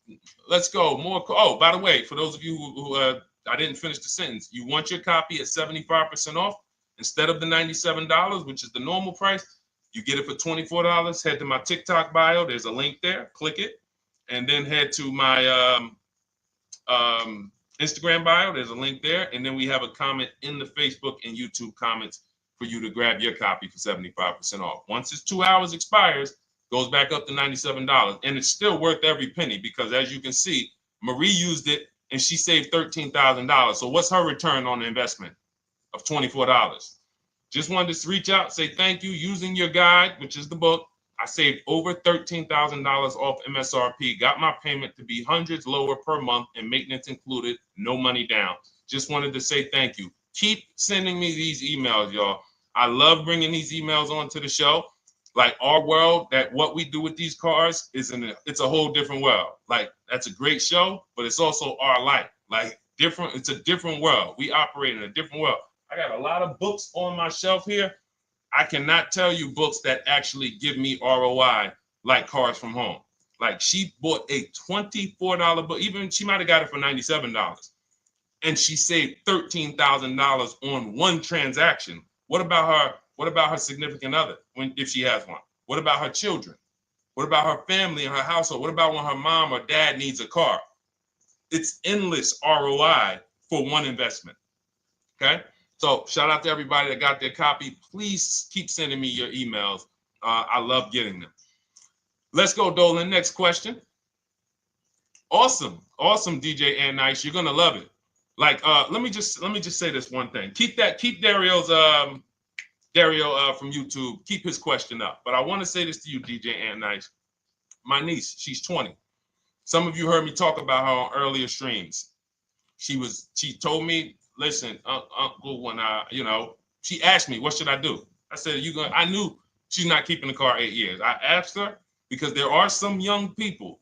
More. Oh, by the way, for those of you who I didn't finish the sentence, you want your copy at 75% off instead of the $97, which is the normal price. You get it for $24. Head to my TikTok bio. There's a link there. Click it, and then head to my Instagram bio. There's a link there, and then we have a comment in the Facebook and YouTube comments for you to grab your copy for 75% off. Once it's 2 hours expires, goes back up to $97, and it's still worth every penny because, as you can see, Marie used it and she saved $13,000. So what's her return on the investment of $24? Just wanted to reach out, say thank you. Using your guide, which is the book, I saved over $13,000 off MSRP, got my payment to be hundreds lower per month and maintenance included, no money down. Just wanted to say thank you. Keep sending me these emails, y'all. I love bringing these emails onto the show. Like our world, that what we do with these cars it's a whole different world. Like that's a great show, but it's also our life. Like different, it's a different world. We operate in a different world. I got a lot of books on my shelf here. I cannot tell you books that actually give me ROI like Cars from Home. Like she bought a $24 book, even she might have got it for $97. And she saved $13,000 on one transaction. What about her? What about her significant other if she has one? What about her children? What about her family and her household? What about when her mom or dad needs a car? It's endless ROI for one investment. Okay. So shout out to everybody that got their copy. Please keep sending me your emails. I love getting them. Let's go, Dolan. Next question. Awesome, DJ and Nice. You're gonna love it. Like, let me just say this one thing. Keep Dario's Dario from YouTube. Keep his question up. But I want to say this to you, DJ and Nice. My niece, she's 20. Some of you heard me talk about her on earlier streams. She told me, listen, Uncle, when she asked me, what should I do? I said, I knew she's not keeping the car 8 years. I asked her because there are some young people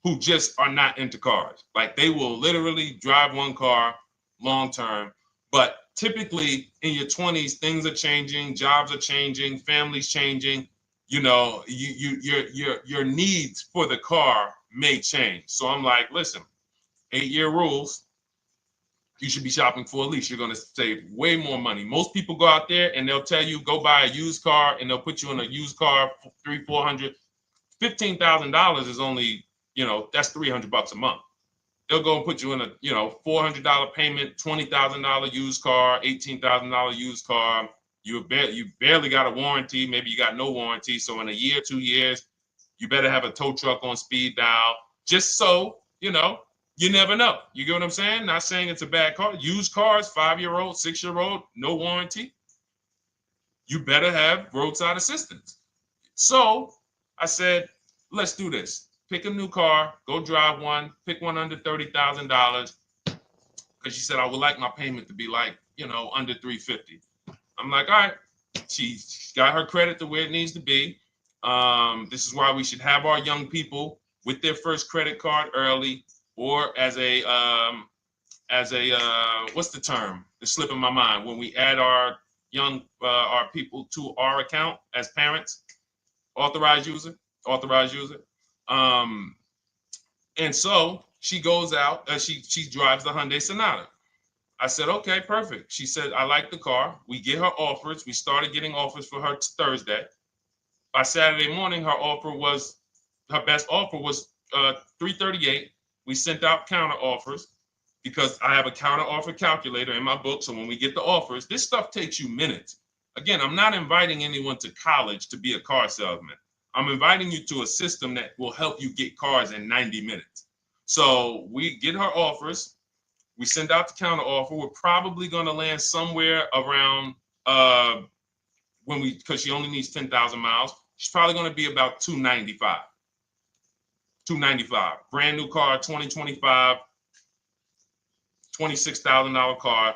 who just are not into cars. Like they will literally drive one car long term. But typically in your 20s, things are changing, jobs are changing, families changing. Your needs for the car may change. So I'm like, listen, 8-year rules. You should be shopping for a lease. You're going to save way more money. Most people go out there and they'll tell you go buy a used car, and they'll put you in a used car for $300, $400, $15,000 is only, that's $300 a month. They'll go and put you in a, $400 payment, $20,000 used car, $18,000 used car. You barely got a warranty. Maybe you got no warranty. So in a year, 2 years, you better have a tow truck on speed dial, just so, you never know. You get what I'm saying? Not saying it's a bad car. Used cars, 5-year-old, 6-year-old, no warranty. You better have roadside assistance. So I said, let's do this. Pick a new car, go drive one, pick one under $30,000. Because she said, I would like my payment to be like, under $350. I'm like, all right. She's got her credit to where it needs to be. This is why we should have our young people with their first credit card early, or as a what's the term? It's slipping my mind. When we add our our people to our account as parents, authorized user. And so she goes out, she drives the Hyundai Sonata. I said, okay, perfect. She said, I like the car. We get her offers. We started getting offers for her Thursday. By Saturday morning, her best offer was $338. We sent out counter offers because I have a counter offer calculator in my book. So when we get the offers, this stuff takes you minutes. Again, I'm not inviting anyone to college to be a car salesman. I'm inviting you to a system that will help you get cars in 90 minutes. So we get her offers. We send out the counter offer. We're probably going to land somewhere around because she only needs 10,000 miles. She's probably going to be about $295. Brand new car, 2025, $26,000 car.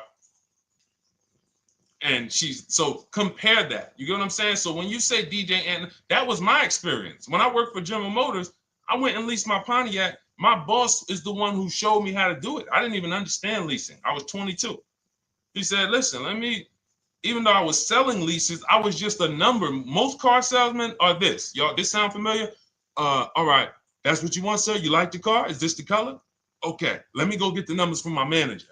And so compare that. You get what I'm saying? So when you say DJ, and that was my experience. When I worked for General Motors, I went and leased my Pontiac. My boss is the one who showed me how to do it. I didn't even understand leasing. I was 22. He said, listen, even though I was selling leases, I was just a number. Most car salesmen are this. Y'all, this sound familiar? All right. That's what you want, sir? You like the car? Is this the color? Okay. Let me go get the numbers from my manager.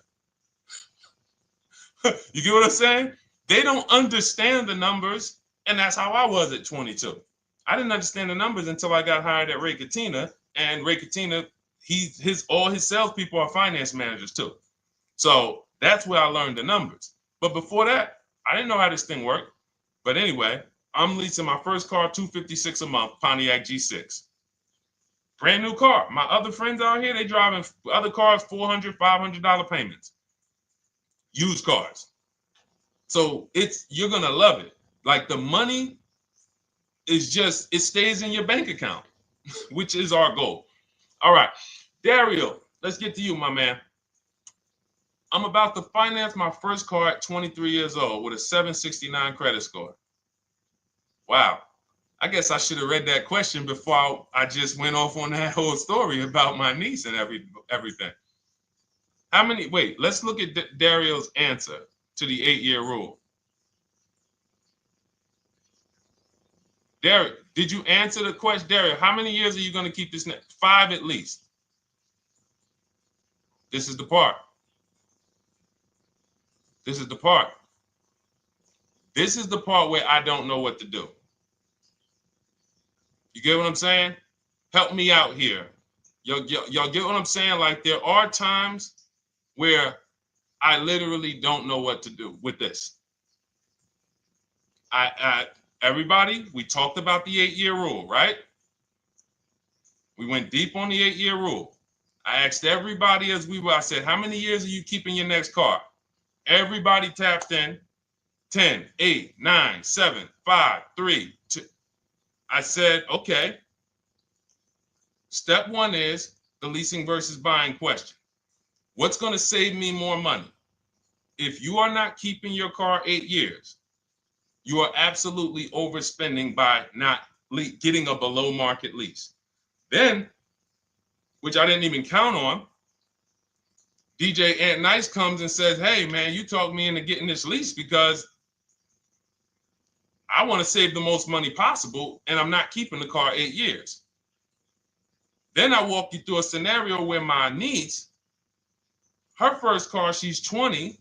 You get what I'm saying? They don't understand the numbers. And that's how I was at 22. I didn't understand the numbers until I got hired at Ray Katina. And Ray Katina, all his salespeople are finance managers too. So that's where I learned the numbers. But before that, I didn't know how this thing worked. But anyway, I'm leasing my first car, $256 a month, Pontiac G6. Brand new car. My other friends out here, they driving other cars, $400, $500 payments. Used cars. So you're going to love it. Like the money is it stays in your bank account, which is our goal. All right. Dario, let's get to you, my man. I'm about to finance my first car at 23 years old with a 769 credit score. Wow. I guess I should have read that question before I just went off on that whole story about my niece and everything. Let's look at Dario's answer to the 8-year rule. Dario, did you answer the question? Dario, how many years are you going to keep this? 5 at least. This is the part. This is the part. This is the part where I don't know what to do. You get what I'm saying? Help me out here. Y'all get what I'm saying? Like there are times where I literally don't know what to do with this. Everybody, we talked about the 8-year rule, right? We went deep on the 8-year rule. I asked everybody I said, how many years are you keeping your next car? Everybody tapped in. 10, 8, 9, 7, 5, 3, 2. I said, okay. Step 1 is the leasing versus buying question. What's going to save me more money? If you are not keeping your car 8 years, you are absolutely overspending by not getting a below market lease. Then, which I didn't even count on, DJ Ant Nice comes and says, hey, man, you talked me into getting this lease because I want to save the most money possible, and I'm not keeping the car 8 years. Then I walk you through a scenario where my niece, her first car, she's 20.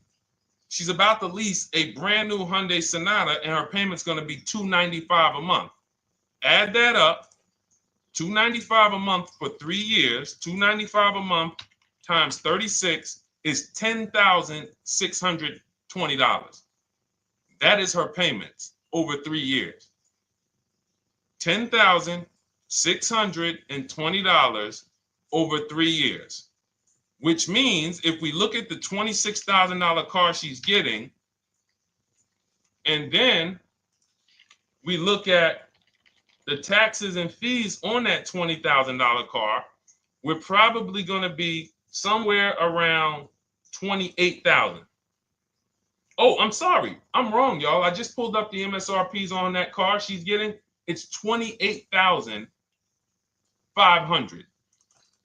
She's about to lease a brand new Hyundai Sonata, and her payment's going to be $295 a month. Add that up, $295 a month for 3 years, $295 a month times 36 is $10,620. That is her payments over 3 years. $10,620 over 3 years, which means if we look at the $26,000 car she's getting, and then we look at the taxes and fees on that $20,000 car, we're probably going to be somewhere around $28,000. Oh, I'm sorry. I'm wrong, y'all. I just pulled up the MSRPs on that car she's getting. It's $28,500.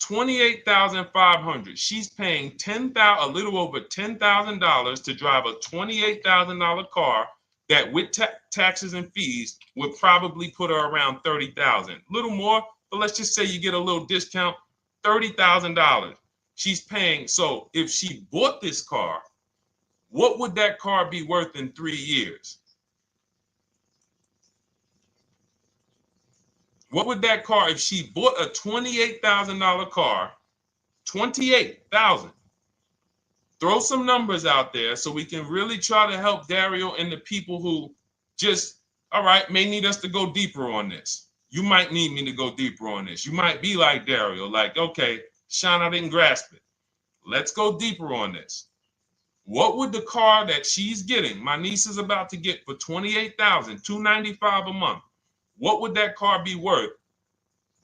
$28,500. She's paying a little over $10,000 to drive a $28,000 car that with taxes and fees would probably put her around $30,000. A little more, but let's just say you get a little discount, $30,000. She's paying. So if she bought this car, what would that car be worth in 3 years? What would that car, if she bought a $28,000 car, $28,000? Throw some numbers out there so we can really try to help Dario and the people who just, all right, may need us to go deeper on this. You might need me to go deeper on this. You might be like Dario, like, okay, Sean, I didn't grasp it. Let's go deeper on this. What would the car that she's getting, my niece is about to get for $28,000, $295 a month, what would that car be worth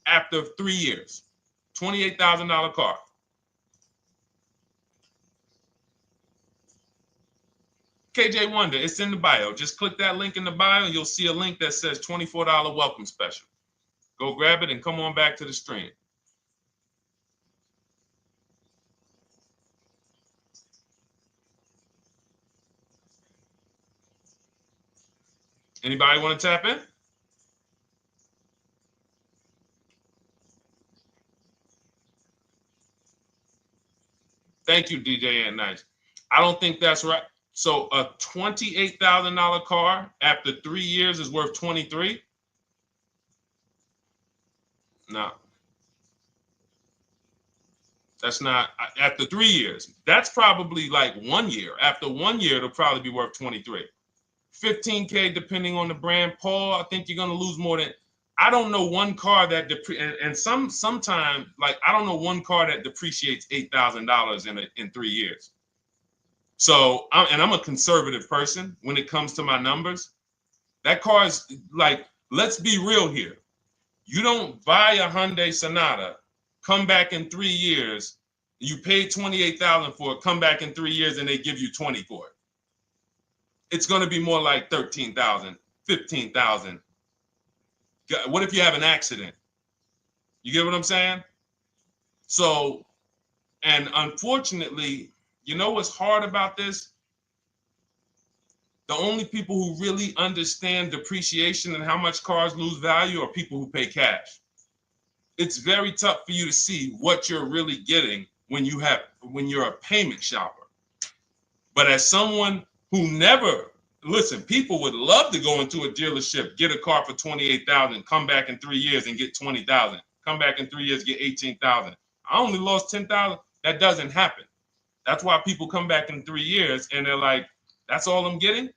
after 3 years? $28,000 car. KJ Wonder, it's in the bio. Just click that link in the bio and you'll see a link that says $24 welcome special. Go grab it and come on back to the stream. Anybody want to tap in? Thank you, DJ Ant Nice. I don't think that's right. So a $28,000 car after 3 years is worth 23? No. That's not after 3 years. That's probably like 1 year. After 1 year, it'll probably be worth 23. 15K depending on the brand. Paul, I think you're gonna lose more than. I don't know one car that sometime like I don't know one car that depreciates $8,000 in 3 years. So I'm a conservative person when it comes to my numbers. That car is like, let's be real here. You don't buy a Hyundai Sonata, come back in 3 years, you pay $28,000 for it, come back in 3 years and they give you 20 for it. It's going to be more like 13,000, 15,000. What if you have an accident? You get what I'm saying? So, and unfortunately, you know what's hard about this? The only people who really understand depreciation and how much cars lose value are people who pay cash. It's very tough for you to see what you're really getting when you're a payment shopper. But as someone who never, listen, people would love to go into a dealership, get a car for $28,000, come back in 3 years and get $20,000, come back in 3 years, get $18,000. I only lost $10,000. That doesn't happen. That's why people come back in 3 years and they're like, that's all I'm getting.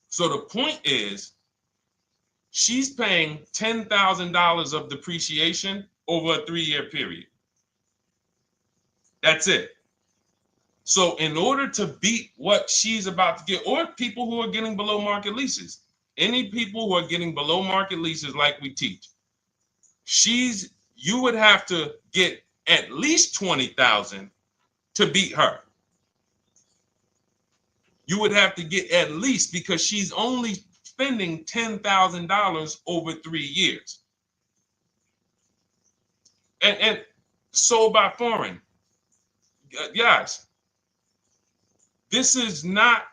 So the point is, she's paying $10,000 of depreciation over a 3-year period. That's it. So in order to beat what she's about to get, or people who are getting below market leases, any people who are getting below market leases like we teach, you would have to get at least 20,000 to beat her. You would have to get at least, because she's only spending $10,000 over 3 years. And sold by foreign. Guys, this is not,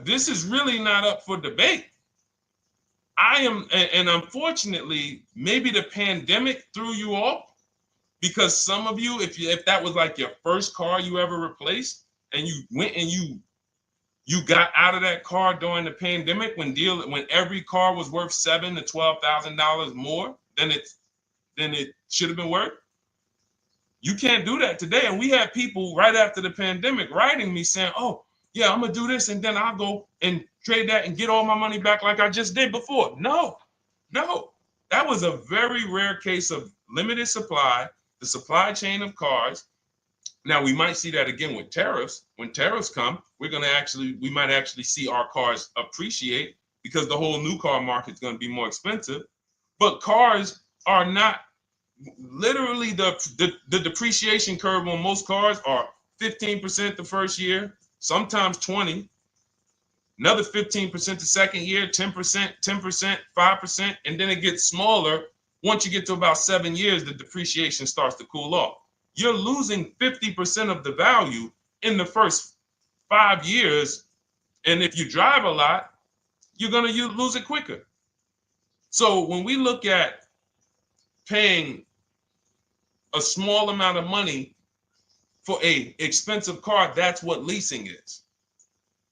this is really not up for debate. And unfortunately, maybe the pandemic threw you off, because some of you, if that was like your first car you ever replaced, and you went and you got out of that car during the pandemic when every car was worth $7,000 to $12,000 more than it should have been worth. You can't do that today. And we had people right after the pandemic writing me saying, "Oh, yeah, I'm gonna do this, and then I'll go and trade that and get all my money back like I just did before." No, that was a very rare case of limited supply, the supply chain of cars. Now we might see that again with tariffs. When tariffs come, we might actually see our cars appreciate, because the whole new car market is going to be more expensive. But cars are not, literally the depreciation curve on most cars are 15% the first year, sometimes 20, another 15% the second year, 10%, 10%, 5%, and then it gets smaller. Once you get to about 7 years, the depreciation starts to cool off. You're losing 50% of the value in the first 5 years. And if you drive a lot, you're going to lose it quicker. So when we look at paying a small amount of money for a expensive car, that's what leasing is.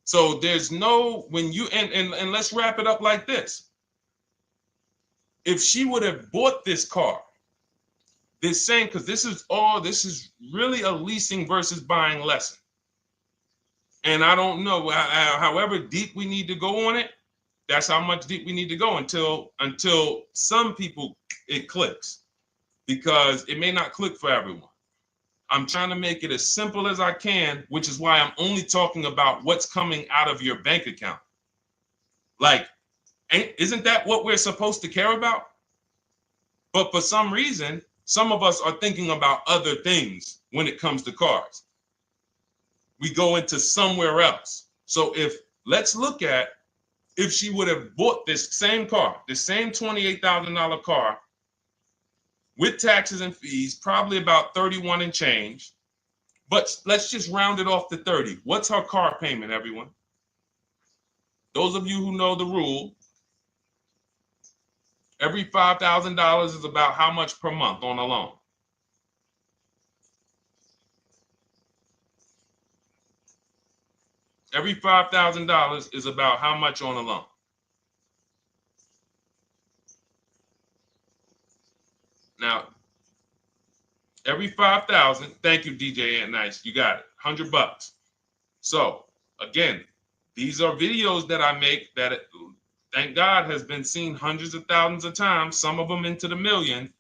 So there's no, when you, and let's wrap it up like this. If she would have bought this car, this same, because this is really a leasing versus buying lesson. And I don't know, however deep we need to go on it, that's how much deep we need to go until some people it clicks, because it may not click for everyone. I'm trying to make it as simple as I can, which is why I'm only talking about what's coming out of your bank account. Like, isn't that what we're supposed to care about? But for some reason, some of us are thinking about other things when it comes to cars. We go into somewhere else. So let's look at, if she would have bought this same car, the same $28,000 car, with taxes and fees, probably about 31 and change. But let's just round it off to 30. What's her car payment, everyone? Those of you who know the rule, every $5,000 is about how much per month on a loan? Every $5,000 is about how much on a loan? Now, every 5,000, thank you, DJ Ant Nice, you got it, $100. So again, these are videos that I make that, thank God, has been seen hundreds of thousands of times, some of them into the million.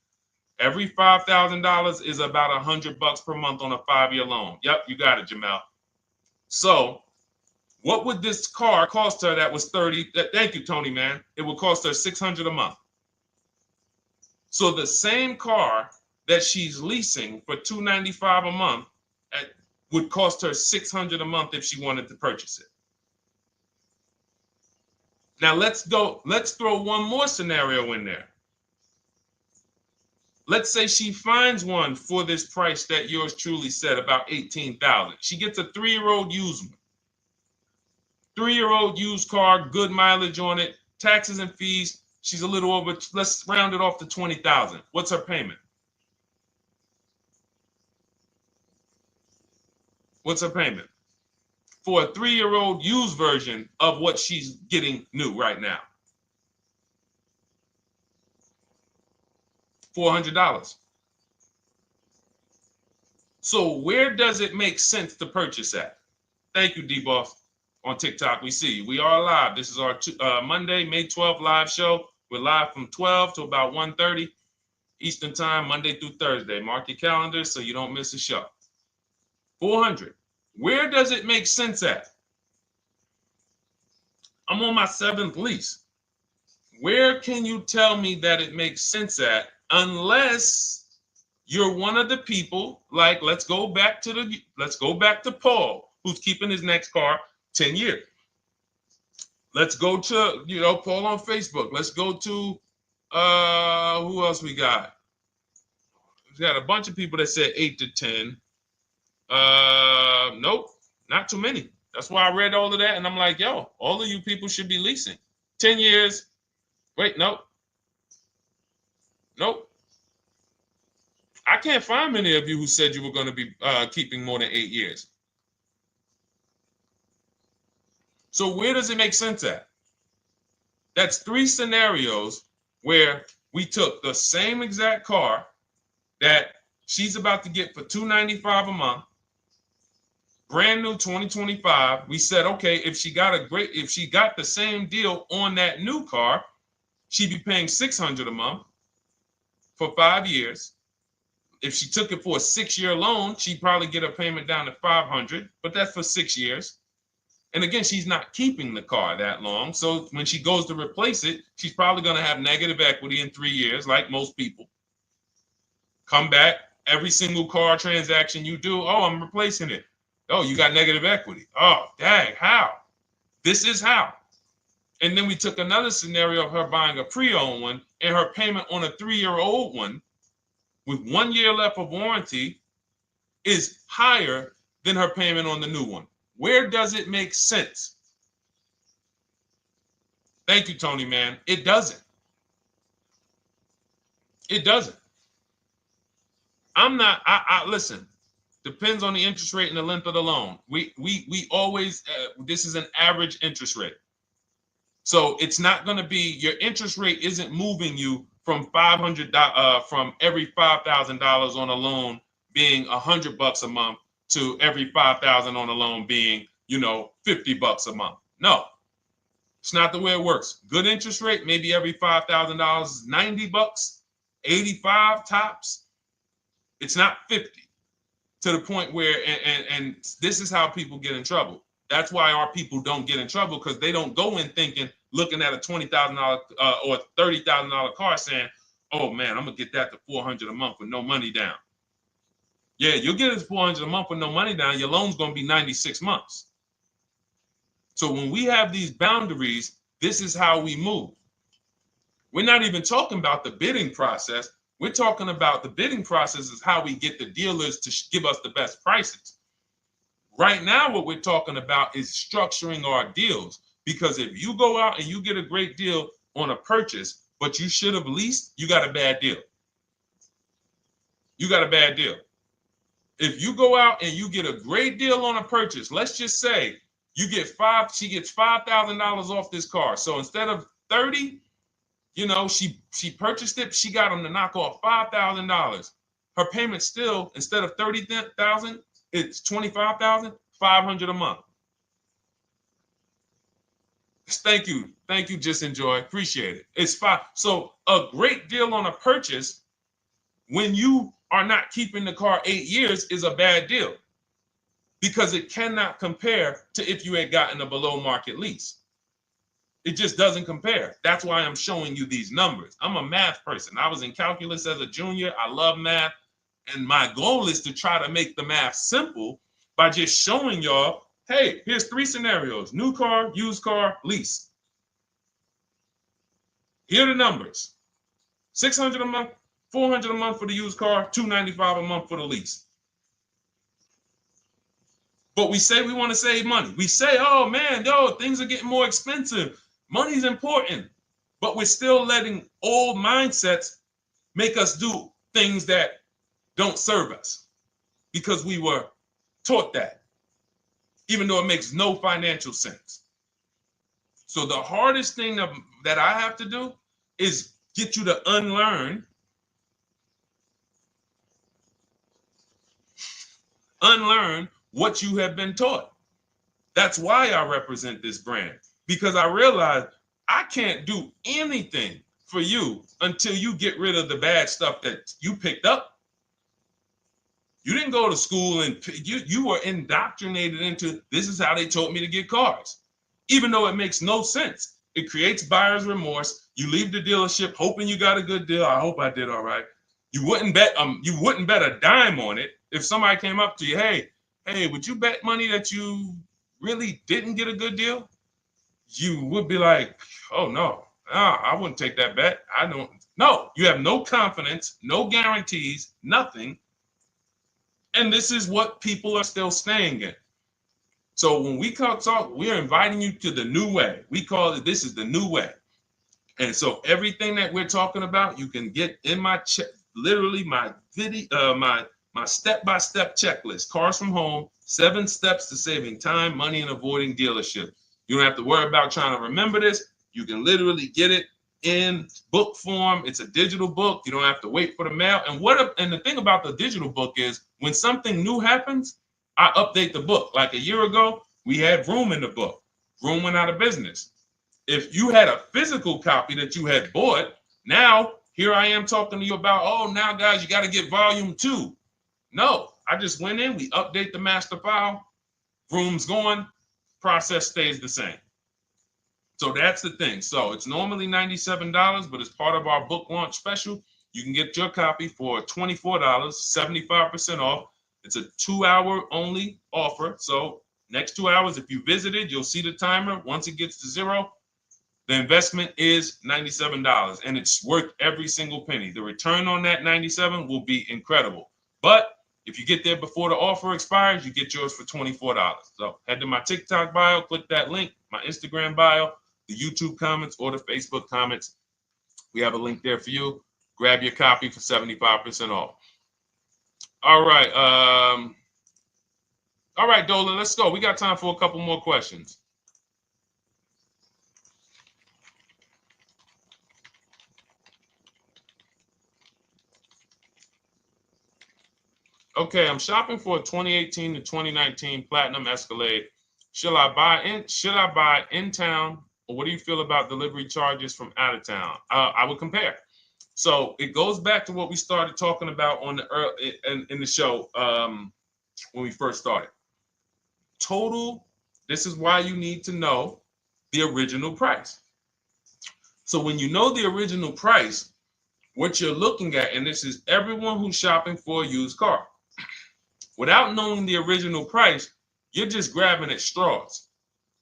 Every $5,000 is about $100 per month on a 5-year loan. Yep, you got it, Jamel. So what would this car cost her that was 30? Thank you, Tony, man. It would cost her $600 a month. So the same car that she's leasing for $295 a month would cost her $600 a month if she wanted to purchase it. Now let's throw one more scenario in there. Let's say she finds one for this price that yours truly said, about $18,000. She gets a 3-year-old used one. 3-year-old used car, good mileage on it, taxes and fees. She's a little over, let's round it off to $20,000. What's her payment? What's her payment? For a 3-year-old used version of what she's getting new right now. $400. So where does it make sense to purchase at? Thank you, D-Boss. On TikTok, we see you. We are live. This is our Monday, May 12th live show. We're live from 12 to about 1:30 Eastern time, Monday through Thursday. Mark your calendar so you don't miss a show. 400. Where does it make sense at? I'm on my 7th lease. Where can you tell me that it makes sense at, unless you're one of the people, like, let's go back to Paul, who's keeping his next car 10 years. Let's go to, Paul on Facebook. Let's go to, who else we got? We got a bunch of people that said 8 to 10. Nope, not too many. That's why I read all of that, and I'm like, yo, all of you people should be leasing. 10 years. Wait, nope. I can't find many of you who said you were going to be keeping more than 8 years. So where does it make sense at? That's 3 scenarios where we took the same exact car that she's about to get for $295 a month, brand new 2025. We said, okay, if she got the same deal on that new car, she'd be paying $600 a month for 5 years. If she took it for a 6-year loan, she'd probably get a payment down to $500, but that's for 6 years. And again, she's not keeping the car that long. So when she goes to replace it, she's probably going to have negative equity in 3 years, like most people. Come back, every single car transaction you do, oh, I'm replacing it. Oh, you got negative equity. Oh, dang, how? This is how. And then we took another scenario of her buying a pre-owned one, and her payment on a 3-year-old one with 1 year left of warranty is higher than her payment on the new one. Where does it make sense? Thank you, Tony, man. It doesn't. It doesn't. Listen, depends on the interest rate and the length of the loan. We always, this is an average interest rate. So it's not going to be, your interest rate isn't moving you from from every $5,000 on a loan being $100 a month to every $5,000 on a loan being, $50 a month. No, it's not the way it works. Good interest rate, maybe every $5,000 is $90, 85 tops. It's not 50, to the point where, and this is how people get in trouble. That's why our people don't get in trouble, because they don't go in thinking, looking at a $20,000 or $30,000 car saying, oh man, I'm gonna get that to $400 a month with no money down. Yeah, you'll get it to $400 a month with no money down. Your loan's gonna be 96 months. So when we have these boundaries, this is how we move. We're not even talking about the bidding process. We're talking about the bidding process is how we get the dealers to give us the best prices. Right now, what we're talking about is structuring our deals. Because if you go out and you get a great deal on a purchase, but you should have leased, you got a bad deal. You got a bad deal. If you go out and you get a great deal on a purchase, let's just say she gets $5,000 off this car. So instead of 30, she purchased it, she got them to knock off $5,000. Her payment still, instead of $30,000, it's $25,000, $500 a month. Thank you, Just Enjoy, appreciate it. It's fine. So a great deal on a purchase, when you are not keeping the car 8 years, is a bad deal, because it cannot compare to if you had gotten a below market lease. It just doesn't compare. That's why I'm showing you these numbers. I'm a math person. I was in calculus as a junior. I love math. And my goal is to try to make the math simple by just showing y'all, hey, here's 3 scenarios: new car, used car, lease. Here are the numbers: $600 a month, $400 a month for the used car, $295 a month for the lease. But we say we want to save money. We say, oh man, things are getting more expensive. Money's important. But we're still letting old mindsets make us do things that don't serve us, because we were taught that, even though it makes no financial sense. So the hardest thing that I have to do is get you to unlearn what you have been taught. That's why I represent this brand, because I realize I can't do anything for you until you get rid of the bad stuff that you picked up. You didn't go to school and you were indoctrinated into, this is how they taught me to get cars, even though it makes no sense. It creates buyer's remorse. You leave the dealership hoping you got a good deal. I hope I did all right. You wouldn't bet a dime on it. If somebody came up to you, hey, would you bet money that you really didn't get a good deal? You would be like, oh no, I wouldn't take that bet. I don't. No, you have no confidence, no guarantees, nothing. And this is what people are still staying in. So when we talk, we're inviting you to the new way. We call it, this is the new way. And so everything that we're talking about, you can get in my literally my video, my step-by-step checklist. Cars from Home, 7 steps to saving time, money, and avoiding dealership. You don't have to worry about trying to remember this. You can literally get it in book form. It's a digital book. You don't have to wait for the mail. And the thing about the digital book is when something new happens, I update the book. Like a year ago, we had Vroom in the book. Vroom went out of business. If you had a physical copy that you had bought, now here I am talking to you about, oh, now guys, you got to get volume 2. No, I just went in, we update the master file, Vroom's going, process stays the same. So that's the thing. So it's normally $97, but as part of our book launch special, you can get your copy for $24, 75% off. It's a 2-hour only offer. So next 2 hours, if you visited, you'll see the timer. Once it gets to 0, the investment is $97, and it's worth every single penny. The return on that $97 will be incredible. But if you get there before the offer expires, you get yours for $24. So head to my TikTok bio, click that link, my Instagram bio, the YouTube comments, or the Facebook comments. We have a link there for you. Grab your copy for 75% off. All right. All right, Dolan, let's go. We got time for a couple more questions. Okay, I'm shopping for a 2018 to 2019 Platinum Escalade. Should I buy in town, or what do you feel about delivery charges from out of town? I would compare. So it goes back to what we started talking about on in the show when we first started. Total. This is why you need to know the original price. So when you know the original price, what you're looking at, and this is everyone who's shopping for a used car. Without knowing the original price, you're just grabbing at straws.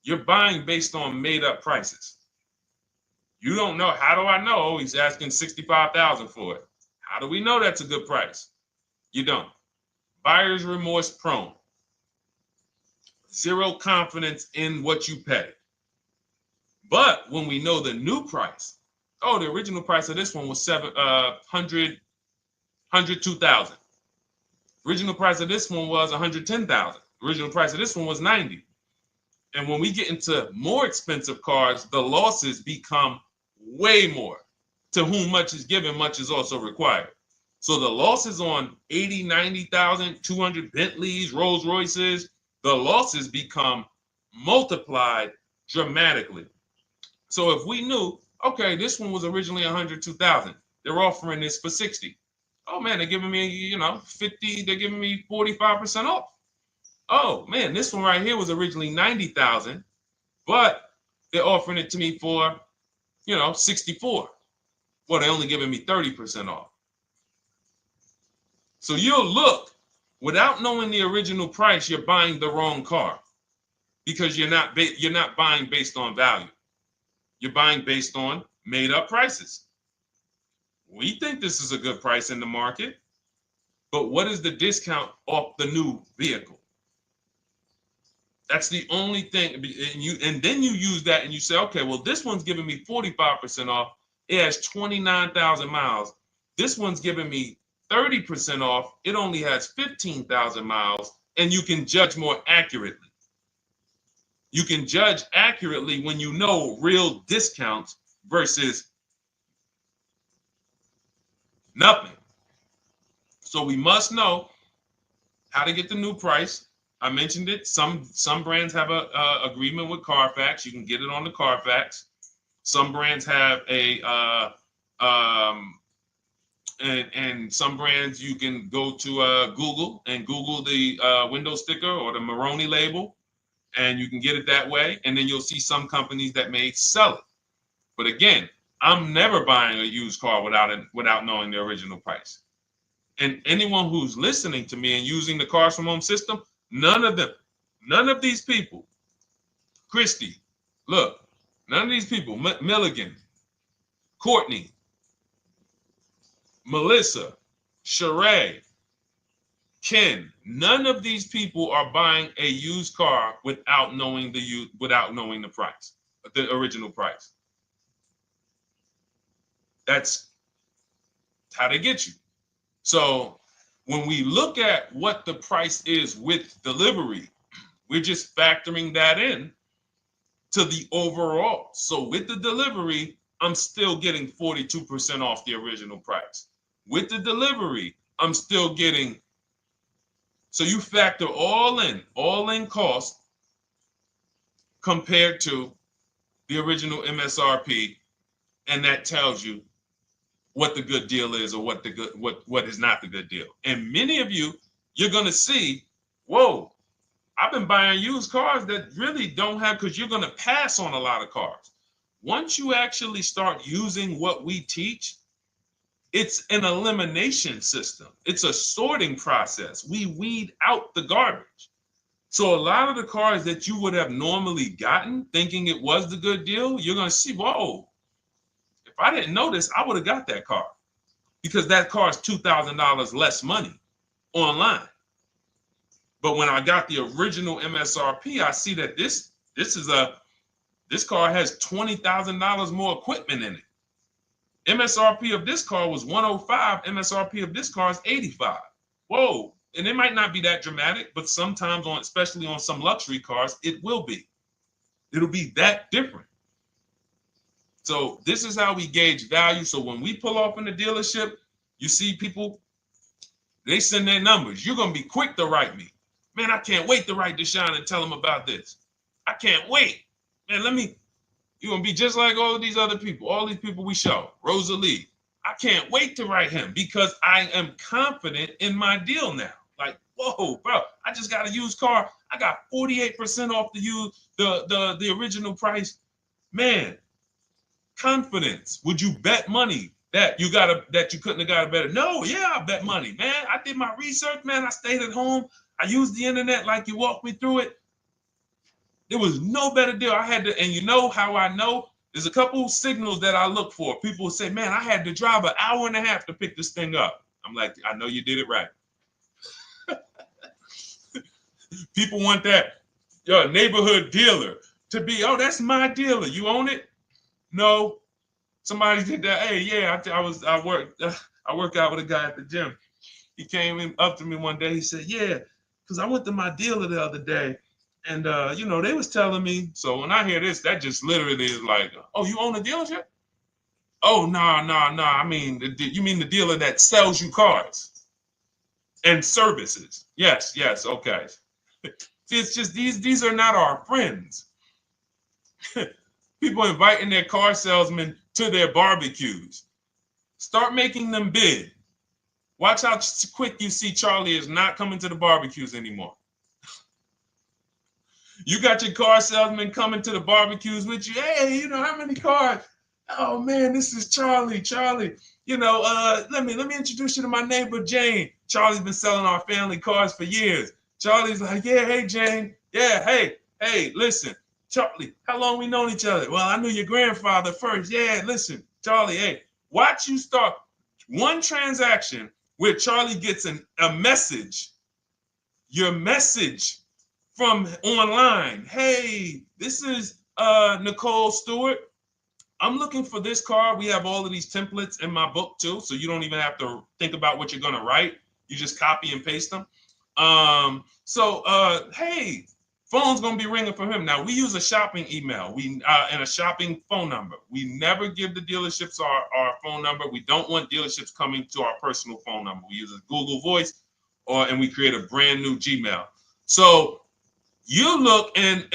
You're buying based on made up prices. You don't know. How do I know? Oh, he's asking $65,000 for it. How do we know that's a good price? You don't. Buyer's remorse prone. Zero confidence in what you pay. But when we know the new price, oh, the original price of this one was $102,000. Original price of this one was $110,000. Original price of this one was $90,000. And when we get into more expensive cars, the losses become way more. To whom much is given, much is also required. So the losses on 80, 90,000, 200 Bentleys, Rolls Royces, the losses become multiplied dramatically. So if we knew, okay, this one was originally $102,000, they're offering this for $60,000. Oh man, they're giving me, 50, they're giving me 45% off. Oh man, this one right here was originally $90,000, but they're offering it to me for, $64,000. Well, they're only giving me 30% off. So you'll look, without knowing the original price, you're buying the wrong car because you're not buying based on value. You're buying based on made up prices. We think this is a good price in the market, but what is the discount off the new vehicle? That's the only thing. And then you use that and you say, okay, well, this one's giving me 45% off. It has 29,000 miles. This one's giving me 30% off. It only has 15,000 miles, and you can judge more accurately. You can judge accurately when you know real discounts versus nothing. So we must know how to get the new price. I mentioned it. Some brands have a agreement with Carfax. You can get it on the Carfax. Some brands have and some brands you can go to Google and Google the window sticker or the Maroney label, and you can get it that way. And then you'll see some companies that may sell it. But again, I'm never buying a used car without knowing the original price. And anyone who's listening to me and using the Cars from Home system, none of these people, Christy, look, none of these people, Milligan, Courtney, Melissa, Sheree, Ken, none of these people are buying a used car without knowing the price, the original price. That's how they get you. So when we look at what the price is with delivery, we're just factoring that in to the overall. So with the delivery, I'm still getting 42% off the original price. With the delivery, I'm still getting, so you factor all in cost compared to the original MSRP, and that tells you what the good deal is or what is not the good deal. And many of you, you're gonna see, whoa, I've been buying used cars that really don't have, because you're gonna pass on a lot of cars. Once you actually start using what we teach, it's an elimination system. It's a sorting process. We weed out the garbage. So a lot of the cars that you would have normally gotten thinking it was the good deal, you're gonna see, whoa, if I didn't know this, I would have got that car, because that car is $2,000 less money online. But when I got the original MSRP, I see that this car has $20,000 more equipment in it. MSRP of this car was 105. MSRP of this car is 85. Whoa. And it might not be that dramatic, but sometimes especially on some luxury cars, it will be. It'll be that different. So this is how we gauge value. So when we pull off in the dealership, you see people, they send their numbers. You're going to be quick to write me. Man, I can't wait to write Deshone and tell him about this. I can't wait. Man, you're going to be just like all of these other people, all these people we show. Rosalie, I can't wait to write him because I am confident in my deal now. Like, whoa, bro, I just got a used car. I got 48% off the original price. Man, confidence. Would you bet money that you couldn't have got a better? No, yeah, I bet money, man. I did my research, man. I stayed at home. I used the internet like you walked me through it. There was no better deal. I had to, and you know how I know? There's a couple signals that I look for. People will say, man, I had to drive an hour and a half to pick this thing up. I'm like, I know you did it right. People want that neighborhood dealer to be, oh, that's my dealer. You own it? No. Somebody did that. Hey, yeah, I work out with a guy at the gym. He came up to me one day. He said, yeah, because I went to my dealer the other day. And, they was telling me. So when I hear this, that just literally is like, oh, you own a dealership? Oh, no. I mean, you mean the dealer that sells you cars and services? Yes. Okay. See, it's just these are not our friends. People inviting their car salesmen to their barbecues. Start making them bid. Watch how quick you see Charlie is not coming to the barbecues anymore. You got your car salesman coming to the barbecues with you. Hey, how many cars? Oh man, this is Charlie. Charlie, let me introduce you to my neighbor Jane. Charlie's been selling our family cars for years. Charlie's like, yeah, hey Jane. Yeah, hey, listen, Charlie, how long we known each other? Well, I knew your grandfather first. Yeah, listen, Charlie, hey, watch you start one transaction where Charlie gets a message, your message from online. Hey, this is Nicole Stewart. I'm looking for this car. We have all of these templates in my book too, so you don't even have to think about what you're gonna write. You just copy and paste them. Hey, phone's gonna be ringing for him. Now we use a shopping email, and a shopping phone number. We never give the dealerships our phone number. We don't want dealerships coming to our personal phone number. We use a Google Voice, and we create a brand new Gmail. So you look, and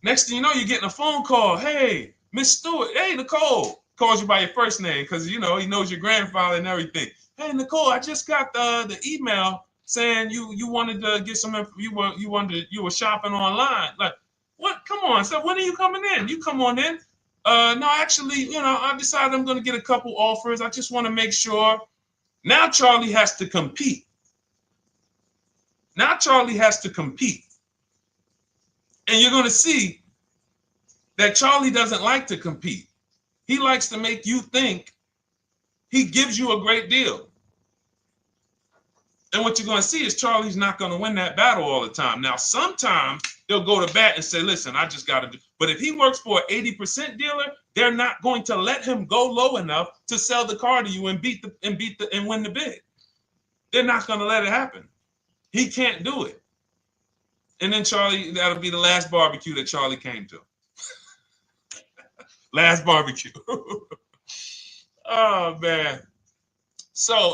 next thing you know, you're getting a phone call. Hey, Miss Stewart. Hey, Nicole. Calls you by your first name because he knows your grandfather and everything. Hey, Nicole, I just got the email saying you wanted to get some info. You were shopping online. Like, what? Come on. So when are you coming in? You come on in. No, actually, I decided I'm going to get a couple offers. I just want to make sure Now Charlie has to compete. Now Charlie has to compete. And you're going to see that Charlie doesn't like to compete. He likes to make you think he gives you a great deal. And what you're going to see is Charlie's not going to win that battle all the time. Now, sometimes they'll go to bat and say, listen, I just got to do. But if he works for an 80% dealer, they're not going to let him go low enough to sell the car to you and win the bid. They're not going to let it happen. He can't do it. And then Charlie, that'll be the last barbecue that Charlie came to. Last barbecue. Oh, man. So,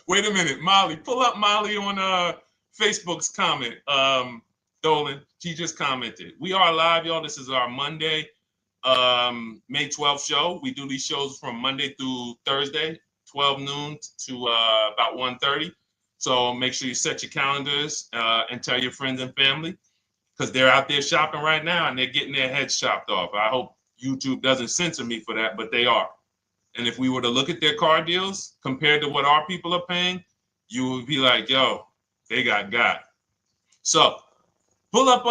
wait a minute, Molly. Pull up Molly on Facebook's comment. Dolan, she just commented. We are live, y'all. This is our Monday, May 12th show. We do these shows from Monday through Thursday, 12 noon to about 1:30. So make sure you set your calendars and tell your friends and family, because they're out there shopping right now and they're getting their heads chopped off. I hope YouTube doesn't censor me for that, but they are. And if we were to look at their car deals compared to what our people are paying, you would be like, yo, they got. So pull up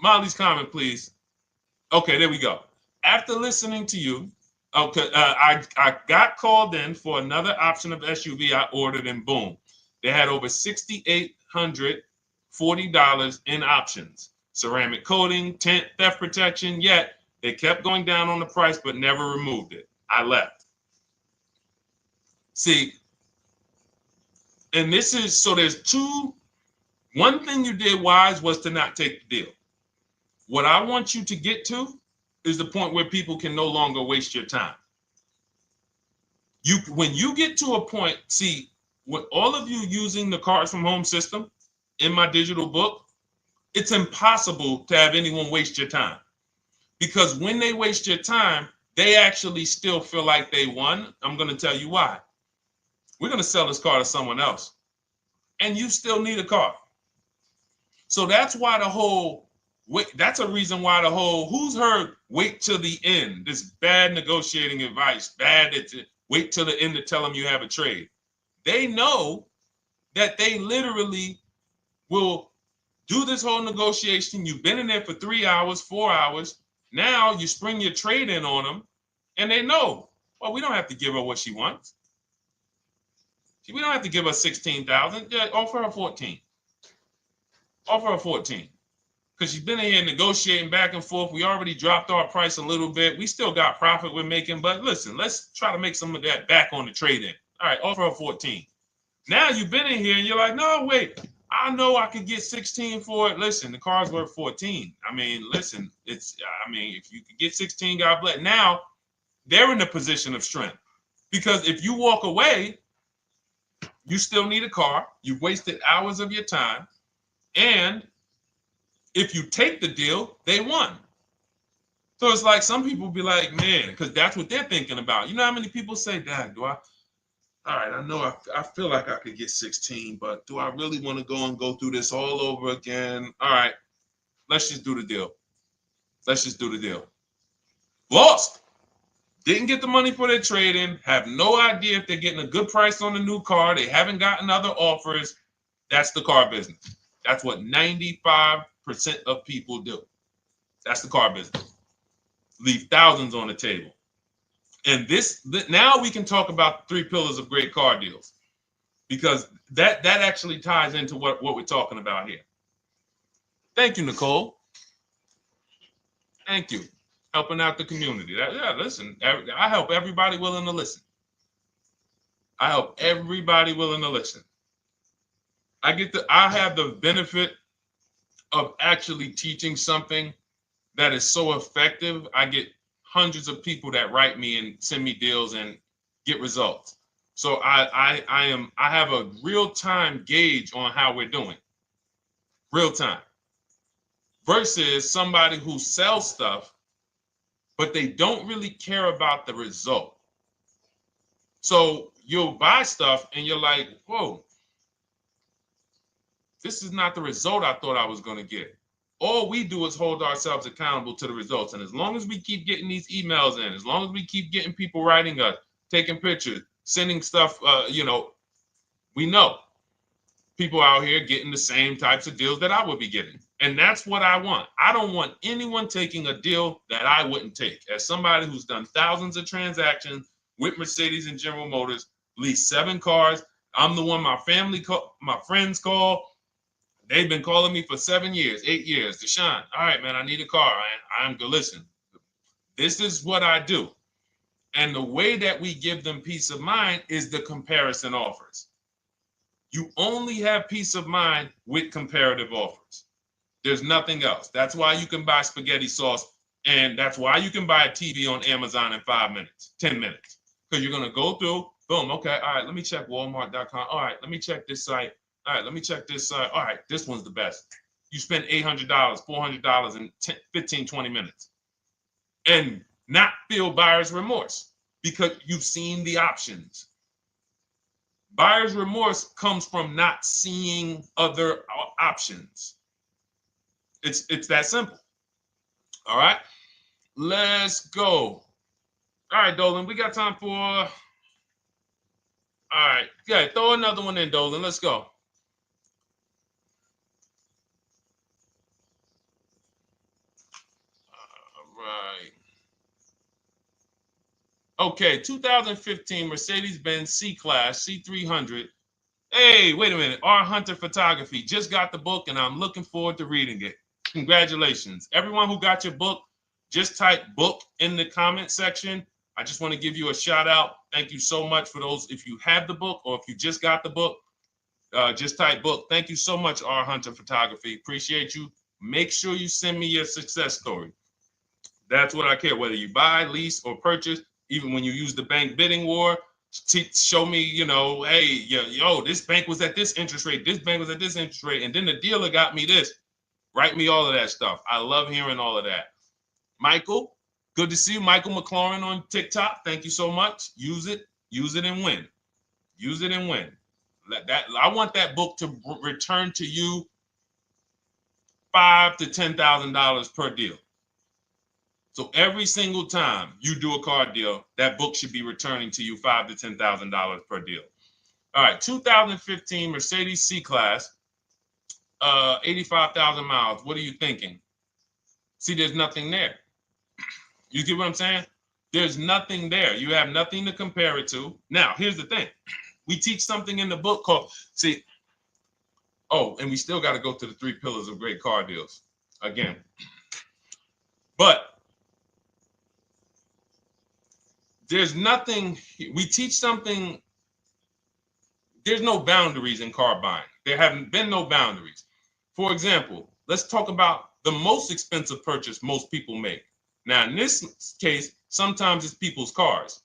Molly's comment, please. Okay, there we go. After listening to you, okay, I got called in for another option of SUV I ordered, and boom, they had over $6,840 in options. Ceramic coating, tint, theft protection, yet they kept going down on the price but never removed it. I left. See, and this is, so there's one thing you did wise was to not take the deal. What I want you to get to is the point where people can no longer waste your time. When you get to a point, see, with all of you using the Cars from Home system in my digital book, it's impossible to have anyone waste your time. Because when they waste your time, they actually still feel like they won. I'm going to tell you why. We're going to sell this car to someone else, and you still need a car. So that's why that's a reason why who's heard wait till the end, this bad negotiating advice, wait till the end to tell them you have a trade. They know that they literally will do this whole negotiation. You've been in there for 3 hours, 4 hours. Now you spring your trade in on them, and they know, well, we don't have to give her what she wants. We don't have to give her 16,000. Yeah, offer her 14. Offer her 14. Because she's been in here negotiating back and forth. We already dropped our price a little bit. We still got profit we're making, but listen, let's try to make some of that back on the trade-in. All right, offer her 14. Now you've been in here and you're like, no, wait, I know I could get 16 for it. Listen, the car's worth 14. I mean, listen, if you could get 16, God bless. Now they're in a position of strength, because if you walk away, you still need a car. You've wasted hours of your time. And if you take the deal, they won. So it's like some people be like, man, because that's what they're thinking about. You know how many people say, Dad, all right, I know I feel like I could get 16, but do I really want to go through this all over again? All right, let's just do the deal. Let's just do the deal. Lost. Didn't get the money for their trade-in. Have no idea if they're getting a good price on the new car. They haven't gotten other offers. That's the car business. That's what 95% of people do. That's the car business. Leave thousands on the table. And now we can talk about the 3 pillars of great car deals, because that actually ties into what we're talking about here. Thank you, Nicole. Thank you. Helping out the community. Listen, I help everybody willing to listen. I help everybody willing to listen. I have the benefit of actually teaching something that is so effective. I get hundreds of people that write me and send me deals and get results. So I have a real-time gauge on how we're doing. Real time. Versus somebody who sells stuff, but they don't really care about the result. So you'll buy stuff and you're like, whoa, this is not the result I thought I was going to get. All we do is hold ourselves accountable to the results. And as long as we keep getting these emails in, as long as we keep getting people writing us, taking pictures, sending stuff, we know people out here getting the same types of deals that I would be getting. And that's what I want. I don't want anyone taking a deal that I wouldn't take. As somebody who's done thousands of transactions with Mercedes and General Motors, leased 7 cars, I'm the one my my friends call. They've been calling me for 7 years, 8 years. Deshone, all right, man, I need a car. I'm good. Listen, this is what I do. And the way that we give them peace of mind is the comparison offers. You only have peace of mind with comparative offers. There's nothing else. That's why you can buy spaghetti sauce, and that's why you can buy a TV on Amazon in 5 minutes, 10 minutes. Because you're going to go through, boom, okay, all right, let me check Walmart.com. All right, let me check this site. All right, let me check this site. All right, this one's the best. You spend $800, $400 in 15, 20 minutes. And not feel buyer's remorse because you've seen the options. Buyer's remorse comes from not seeing other options. It's that simple. All right, let's go. All right, Dolan, we got time for. All right, yeah, throw another one in, Dolan. Let's go. All right. Okay, 2015 Mercedes-Benz C-Class C300. Hey, wait a minute. R. Hunter Photography just got the book, and I'm looking forward to reading it. Congratulations. Everyone who got your book, just type book in the comment section. I just want to give you a shout out. Thank you so much for those. If you have the book or if you just got the book, just type book. Thank you so much, R. Hunter Photography. Appreciate you. Make sure you send me your success story. That's what I care, whether you buy, lease, or purchase. Even when you use the bank bidding war, show me, hey, yo, this bank was at this interest rate, this bank was at this interest rate, and then the dealer got me this. Write me all of that stuff. I love hearing all of that. Michael, good to see you. Michael McLaurin on TikTok. Thank you so much. Use it and win. Use it and win. I want that book to return to you $5,000 to $10,000 per deal. So every single time you do a car deal, that book should be returning to you $5,000 to $10,000 per deal. All right, 2015 Mercedes C-Class, 85,000 miles. What are you thinking? See, there's nothing there. You get what I'm saying? There's nothing there. You have nothing to compare it to. Now, here's the thing. We teach something in the book called, and we still got to go to the 3 pillars of great car deals again. But there's nothing, we teach something, there's no boundaries in car buying. There haven't been no boundaries. For example, let's talk about the most expensive purchase most people make. Now, in this case, sometimes it's people's cars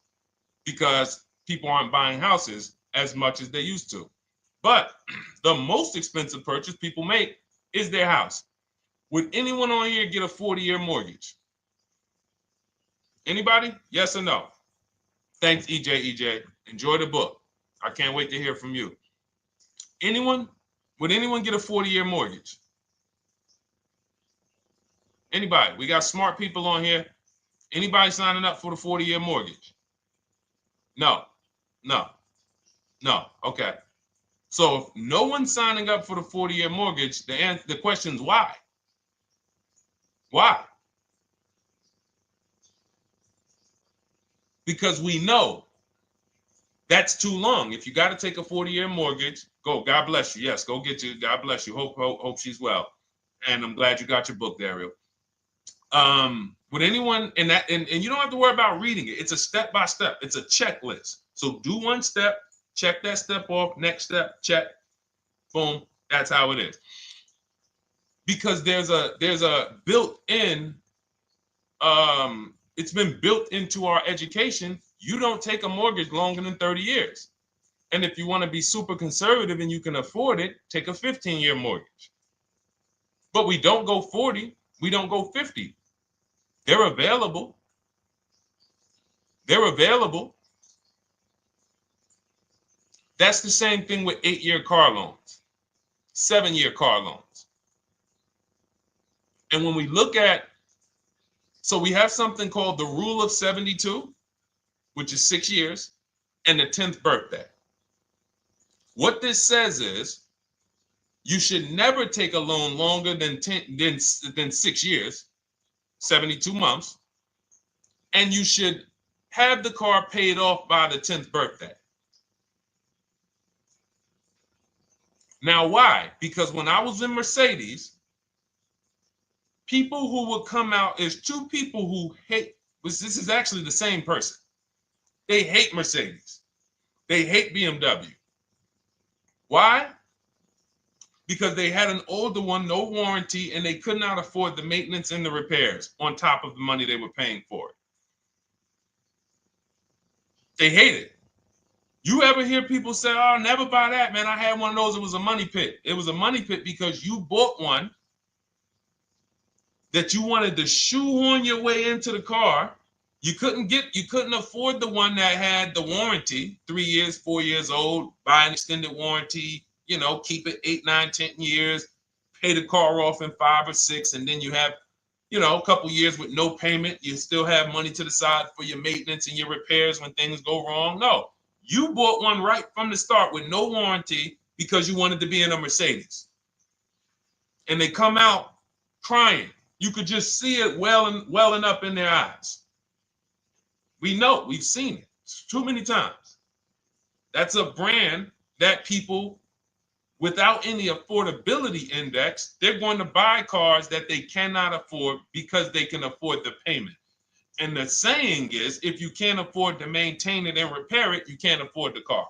because people aren't buying houses as much as they used to. But the most expensive purchase people make is their house. Would anyone on here get a 40-year mortgage? Anybody? Yes or no? Thanks, EJ. Enjoy the book. I can't wait to hear from you. Anyone? Would anyone get a 40-year mortgage? Anybody? We got smart people on here. Anybody signing up for the 40-year mortgage? No. Okay. So if no one's signing up for the 40-year mortgage, the question is why? Why? Because we know that's too long. If you got to take a 40-year mortgage, go. God bless you. Yes, go get you. God bless you. Hope she's well. And I'm glad you got your book, Daryl. Would anyone and you don't have to worry about reading it. It's a step by step. It's a checklist. So do one step, check that step off. Next step, check. Boom. That's how it is. Because there's a built-in. It's been built into our education. You don't take a mortgage longer than 30 years. And if you want to be super conservative and you can afford it, take a 15-year mortgage. But we don't go 40. We don't go 50. They're available. That's the same thing with 8-year car loans, 7-year car loans. And when we look at, so we have something called the rule of 72, which is 6 years. and the 10th birthday. What this says is you should never take a loan longer than 6 years, 72 months, and you should have the car paid off by the 10th birthday. Now, why? Because when I was in Mercedes, people who would come out, is two people who hate, this is actually the same person. They hate Mercedes. They hate BMW. Why? Because they had an older one, no warranty, and they could not afford the maintenance and the repairs on top of the money they were paying for it. They hate it. You ever hear people say, oh, never buy that, man. I had one of those. It was a money pit. It was a money pit because you bought one that you wanted to shoehorn your way into the car. You couldn't afford the one that had the warranty, 3 years, 4 years old, buy an extended warranty, keep it 8, 9, 10 years, pay the car off in 5 or 6, and then you have, a couple years with no payment. You still have money to the side for your maintenance and your repairs when things go wrong. No, you bought one right from the start with no warranty because you wanted to be in a Mercedes. And they come out crying. You could just see it welling up in their eyes. We know, we've seen it too many times. That's a brand that people without any affordability index, they're going to buy cars that they cannot afford because they can afford the payment. And the saying is, if you can't afford to maintain it and repair it, you can't afford the car.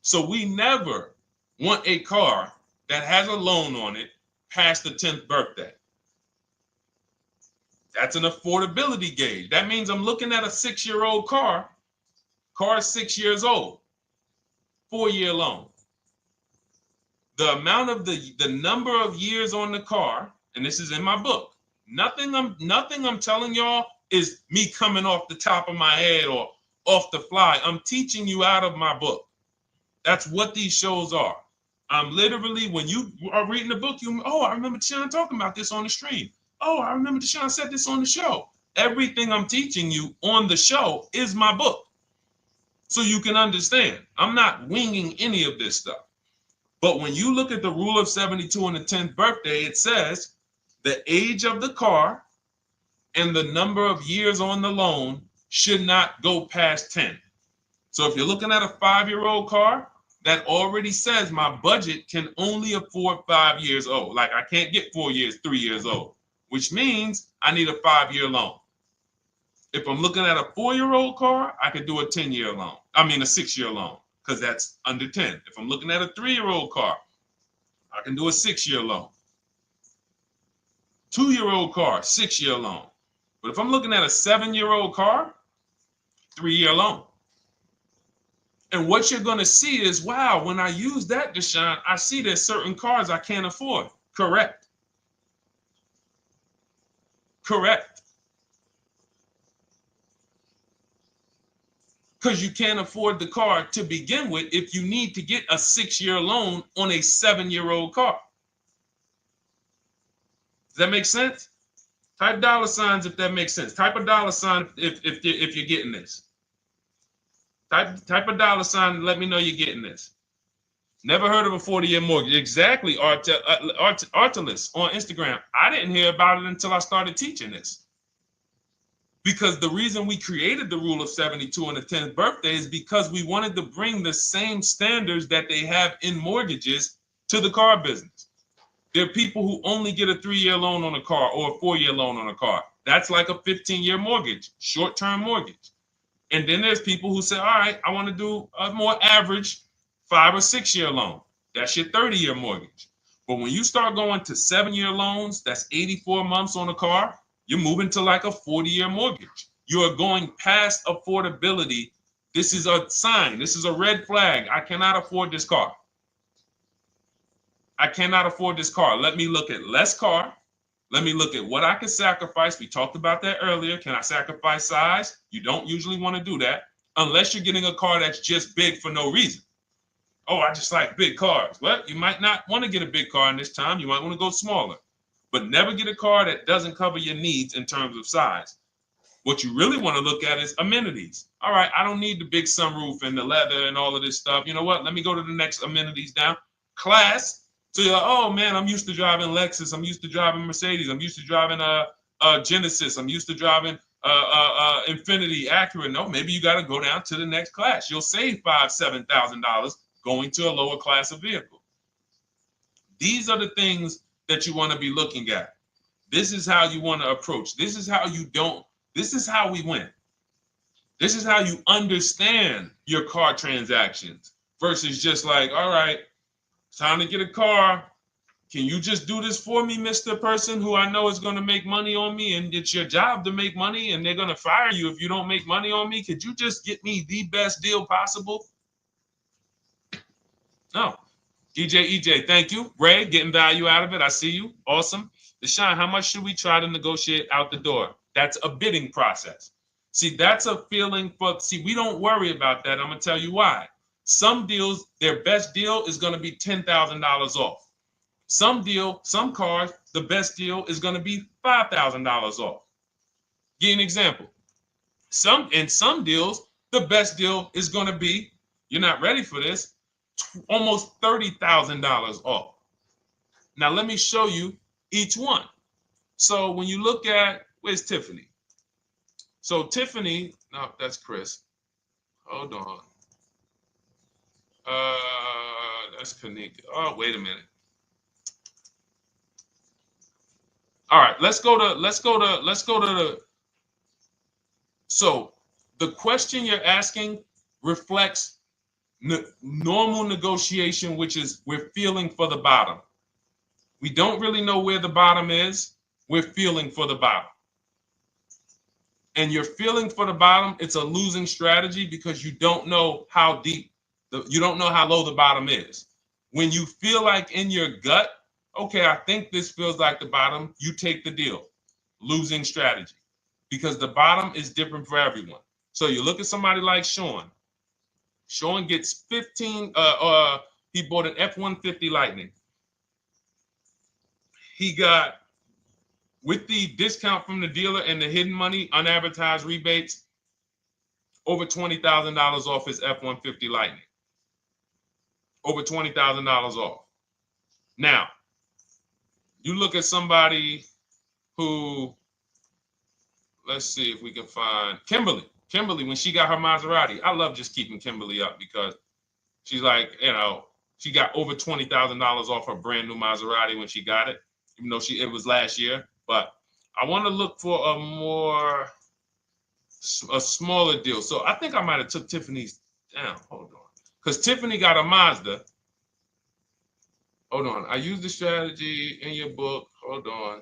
So we never want a car that has a loan on it past the 10th birthday. That's an affordability gauge. That means I'm looking at a 6-year-old car. Car is 6 years old, 4-year loan. The amount of the number of years on the car, and this is in my book. Nothing I'm telling y'all is me coming off the top of my head or off the fly. I'm teaching you out of my book. That's what these shows are. I'm literally, when you are reading the book, I remember Deshone talking about this on the stream. Oh, I remember Deshone said this on the show. Everything I'm teaching you on the show is my book. So you can understand. I'm not winging any of this stuff. But when you look at the rule of 72 on the 10th birthday, it says the age of the car and the number of years on the loan should not go past 10. So if you're looking at a 5-year-old car, that already says my budget can only afford 5 years old. Like I can't get 4 years, 3 years old, which means I need a 5-year loan. If I'm looking at a 4-year-old car, I could do a 10-year loan. I mean a 6-year loan, because that's under 10. If I'm looking at a 3-year-old car, I can do a 6-year loan. 2-year-old car, 6-year loan. But if I'm looking at a 7-year-old car, 3-year loan. And what you're going to see is, wow, when I use that, Deshone, I see there's certain cars I can't afford. Correct. Correct. Because you can't afford the car to begin with if you need to get a 6-year loan on a 7-year-old car. Does that make sense? Type dollar signs if that makes sense. Type a dollar sign if you're getting this. Type a dollar sign and let me know you're getting this. Never heard of a 40-year mortgage. Exactly, Artelis on Instagram. I didn't hear about it until I started teaching this. Because the reason we created the rule of 72 on the 10th birthday is because we wanted to bring the same standards that they have in mortgages to the car business. There are people who only get a 3-year loan on a car or a 4-year loan on a car. That's like a 15-year mortgage, short-term mortgage. And then there's people who say, all right, I want to do a more average 5 or 6-year loan. That's your 30-year mortgage. But when you start going to 7-year loans, that's 84 months on a car, you're moving to like a 40-year mortgage. You are going past affordability. This is a sign. This is a red flag. I cannot afford this car. I cannot afford this car. Let me look at less car. Let me look at what I can sacrifice. We talked about that earlier. Can I sacrifice size? You don't usually want to do that unless you're getting a car that's just big for no reason. Oh, I just like big cars. Well, you might not want to get a big car in this time. You might want to go smaller. But never get a car that doesn't cover your needs in terms of size. What you really want to look at is amenities. All right, I don't need the big sunroof and the leather and all of this stuff. You know what? Let me go to the next amenities down. Class. So you're like, oh man, I'm used to driving Lexus. I'm used to driving Mercedes. I'm used to driving Genesis. I'm used to driving Infinity, Acura. No, maybe you got to go down to the next class. You'll save $5,000-$7,000 going to a lower class of vehicle. These are the things that you want to be looking at. This is how you want to approach. This is how you don't. This is how we win. This is how you understand your car transactions versus just like, all right, time to get a car. Can you just do this for me, Mr. Person who I know is going to make money on me, and it's your job to make money and they're going to fire you if you don't make money on me? Could you just get me the best deal possible? No. EJ, thank you. Ray, getting value out of it. I see you. Awesome. Deshone, how much should we try to negotiate out the door? That's a bidding process. See, that's a feeling for, see, we don't worry about that. I'm going to tell you why. Some deals, their best deal is going to be $10,000 off. Some cars, the best deal is going to be $5,000 off. Give you an example. In some deals, the best deal is going to be, you're not ready for this, almost $30,000 off. Now, let me show you each one. So when you look at, where's Tiffany? So Tiffany, no, that's Chris. Hold on. That's Kanika. Oh, wait a minute. All right, let's go to the. So the question you're asking reflects normal negotiation, which is we're feeling for the bottom. We don't really know where the bottom is. We're feeling for the bottom. And you're feeling for the bottom, it's a losing strategy because you don't know how deep, you don't know how low the bottom is. When you feel like in your gut, okay, I think this feels like the bottom, you take the deal. Losing strategy. Because the bottom is different for everyone. So you look at somebody like Sean. Sean gets 15, he bought an F-150 Lightning. He got, with the discount from the dealer and the hidden money, unadvertised rebates, over $20,000 off his F-150 Lightning. Over $20,000 off. Now, you look at somebody who, let's see if we can find Kimberly. Kimberly, when she got her Maserati, I love just keeping Kimberly up because she's like, you know, she got over $20,000 off her brand new Maserati when she got it, even though it was last year. But I want to look for a smaller deal. So I think I might have took Tiffany's down. Hold on. Because Tiffany got a Mazda. Hold on. I used the strategy in your book. Hold on.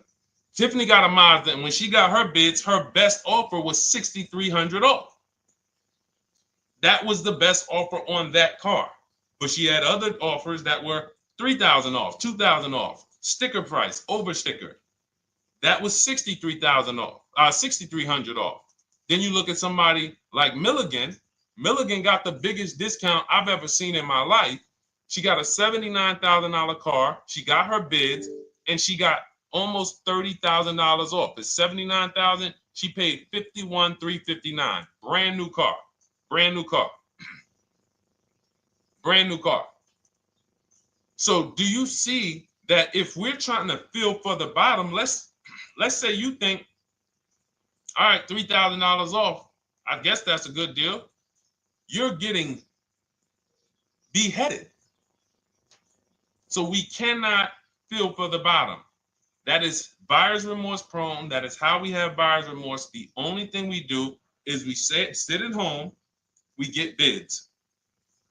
Tiffany got a Mazda, and when she got her bids, her best offer was $6,300 off. That was the best offer on that car. But she had other offers that were $3,000 off, $2,000 off, sticker price, over sticker. That was $63,000 off, $6,300 off. Then you look at somebody like Milligan. Milligan got the biggest discount I've ever seen in my life. She got a $79,000 car. She got her bids, and she got almost $30,000 off. It's $79,000. She paid $51,359. Brand new car. Brand new car. Brand new car. So do you see that if we're trying to feel for the bottom, let's say you think, all right, $3,000 off. I guess that's a good deal. You're getting beheaded. So we cannot feel for the bottom. That is buyer's remorse prone. That is how we have buyer's remorse. The only thing we do is we sit at home, we get bids.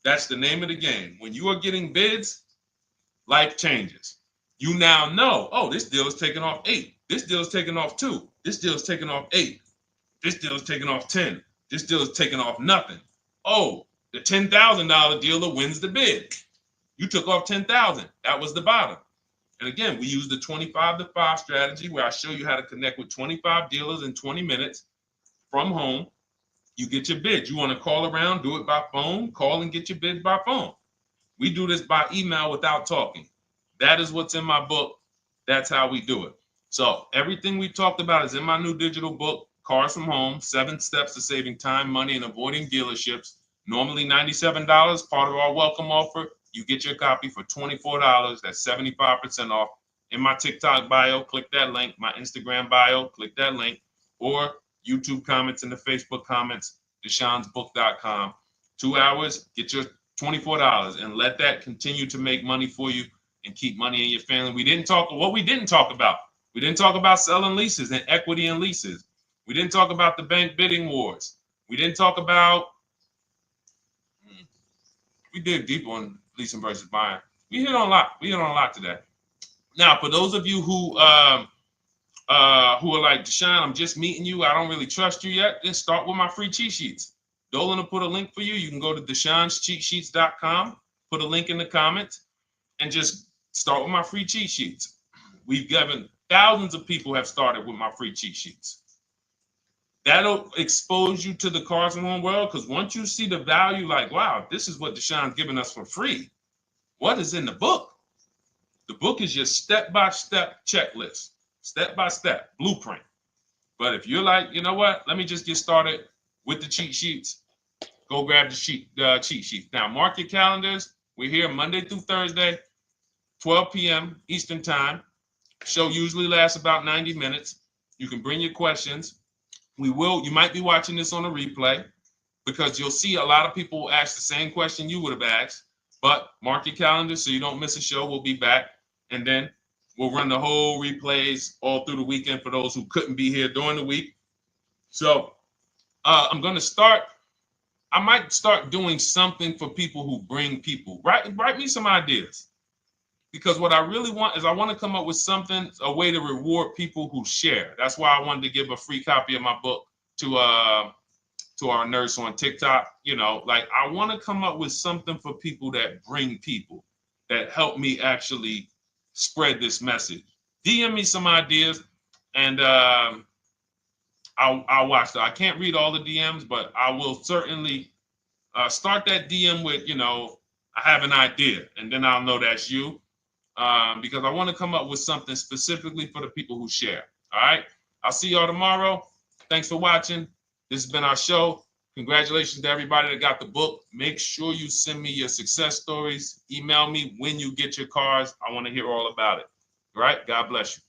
That's the name of the game. When you are getting bids, life changes. You now know, oh, this deal is taking off 8. This deal is taking off 2. This deal is taking off 8. This deal is taking off 10. This deal is taking off nothing. Oh, the $10,000 dealer wins the bid. You took off $10,000. That was the bottom. And again, we use the 25-to-5 strategy where I show you how to connect with 25 dealers in 20 minutes from home. You get your bid. You want to call around, do it by phone, call and get your bid by phone. We do this by email without talking. That is what's in my book. That's how we do it. So everything we talked about is in my new digital book Cars from Home, 7 Steps to Saving Time, Money, and Avoiding Dealerships. Normally $97, part of our welcome offer. You get your copy for $24. That's 75% off. In my TikTok bio, click that link. My Instagram bio, click that link. Or YouTube comments in the Facebook comments, deshonsbook.com. 2 hours, get your $24, and let that continue to make money for you and keep money in your family. We didn't talk about. We didn't talk about selling leases and equity in leases. We didn't talk about the bank bidding wars. We didn't talk about, we dig deep on leasing versus buying. We hit on a lot. We hit on a lot today. Now, for those of you who are like, Deshone, I'm just meeting you, I don't really trust you yet, then start with my free cheat sheets. Dolan will put a link for you. You can go to DeshonesCheatSheets.com, put a link in the comments, and just start with my free cheat sheets. We've given thousands of people have started with my free cheat sheets. That'll expose you to the Cars from Home world, because once you see the value, like, wow, this is what Deshone's giving us for free. What is in the book? The book is your step-by-step checklist, step-by-step blueprint. But if you're like, you know what, let me just get started with the cheat sheets, go grab the cheat sheets. Now, mark your calendars. We're here Monday through Thursday, 12 p.m. Eastern Time. Show usually lasts about 90 minutes. You can bring your questions. You might be watching this on a replay, because you'll see a lot of people ask the same question you would have asked. But mark your calendar so you don't miss a show. We'll be back, and then we'll run the whole replays all through the weekend for those who couldn't be here during the week. So I'm going to start. I might start doing something for people who bring people. Write me some ideas, because what I really want is I want to come up with something, a way to reward people who share. That's why I wanted to give a free copy of my book to our nurse on TikTok. You know, like, I want to come up with something for people that bring people, that help me actually spread this message. DM me some ideas, and I'll watch that. I can't read all the DMs, but I will certainly start that DM with, I have an idea, and then I'll know that's you, because I want to come up with something specifically for the people who share. All right. I'll see y'all tomorrow. Thanks for watching. This has been our show. Congratulations to everybody that got the book. Make sure you send me your success stories. Email me when you get your cars. I want to hear all about it. All right. God bless you.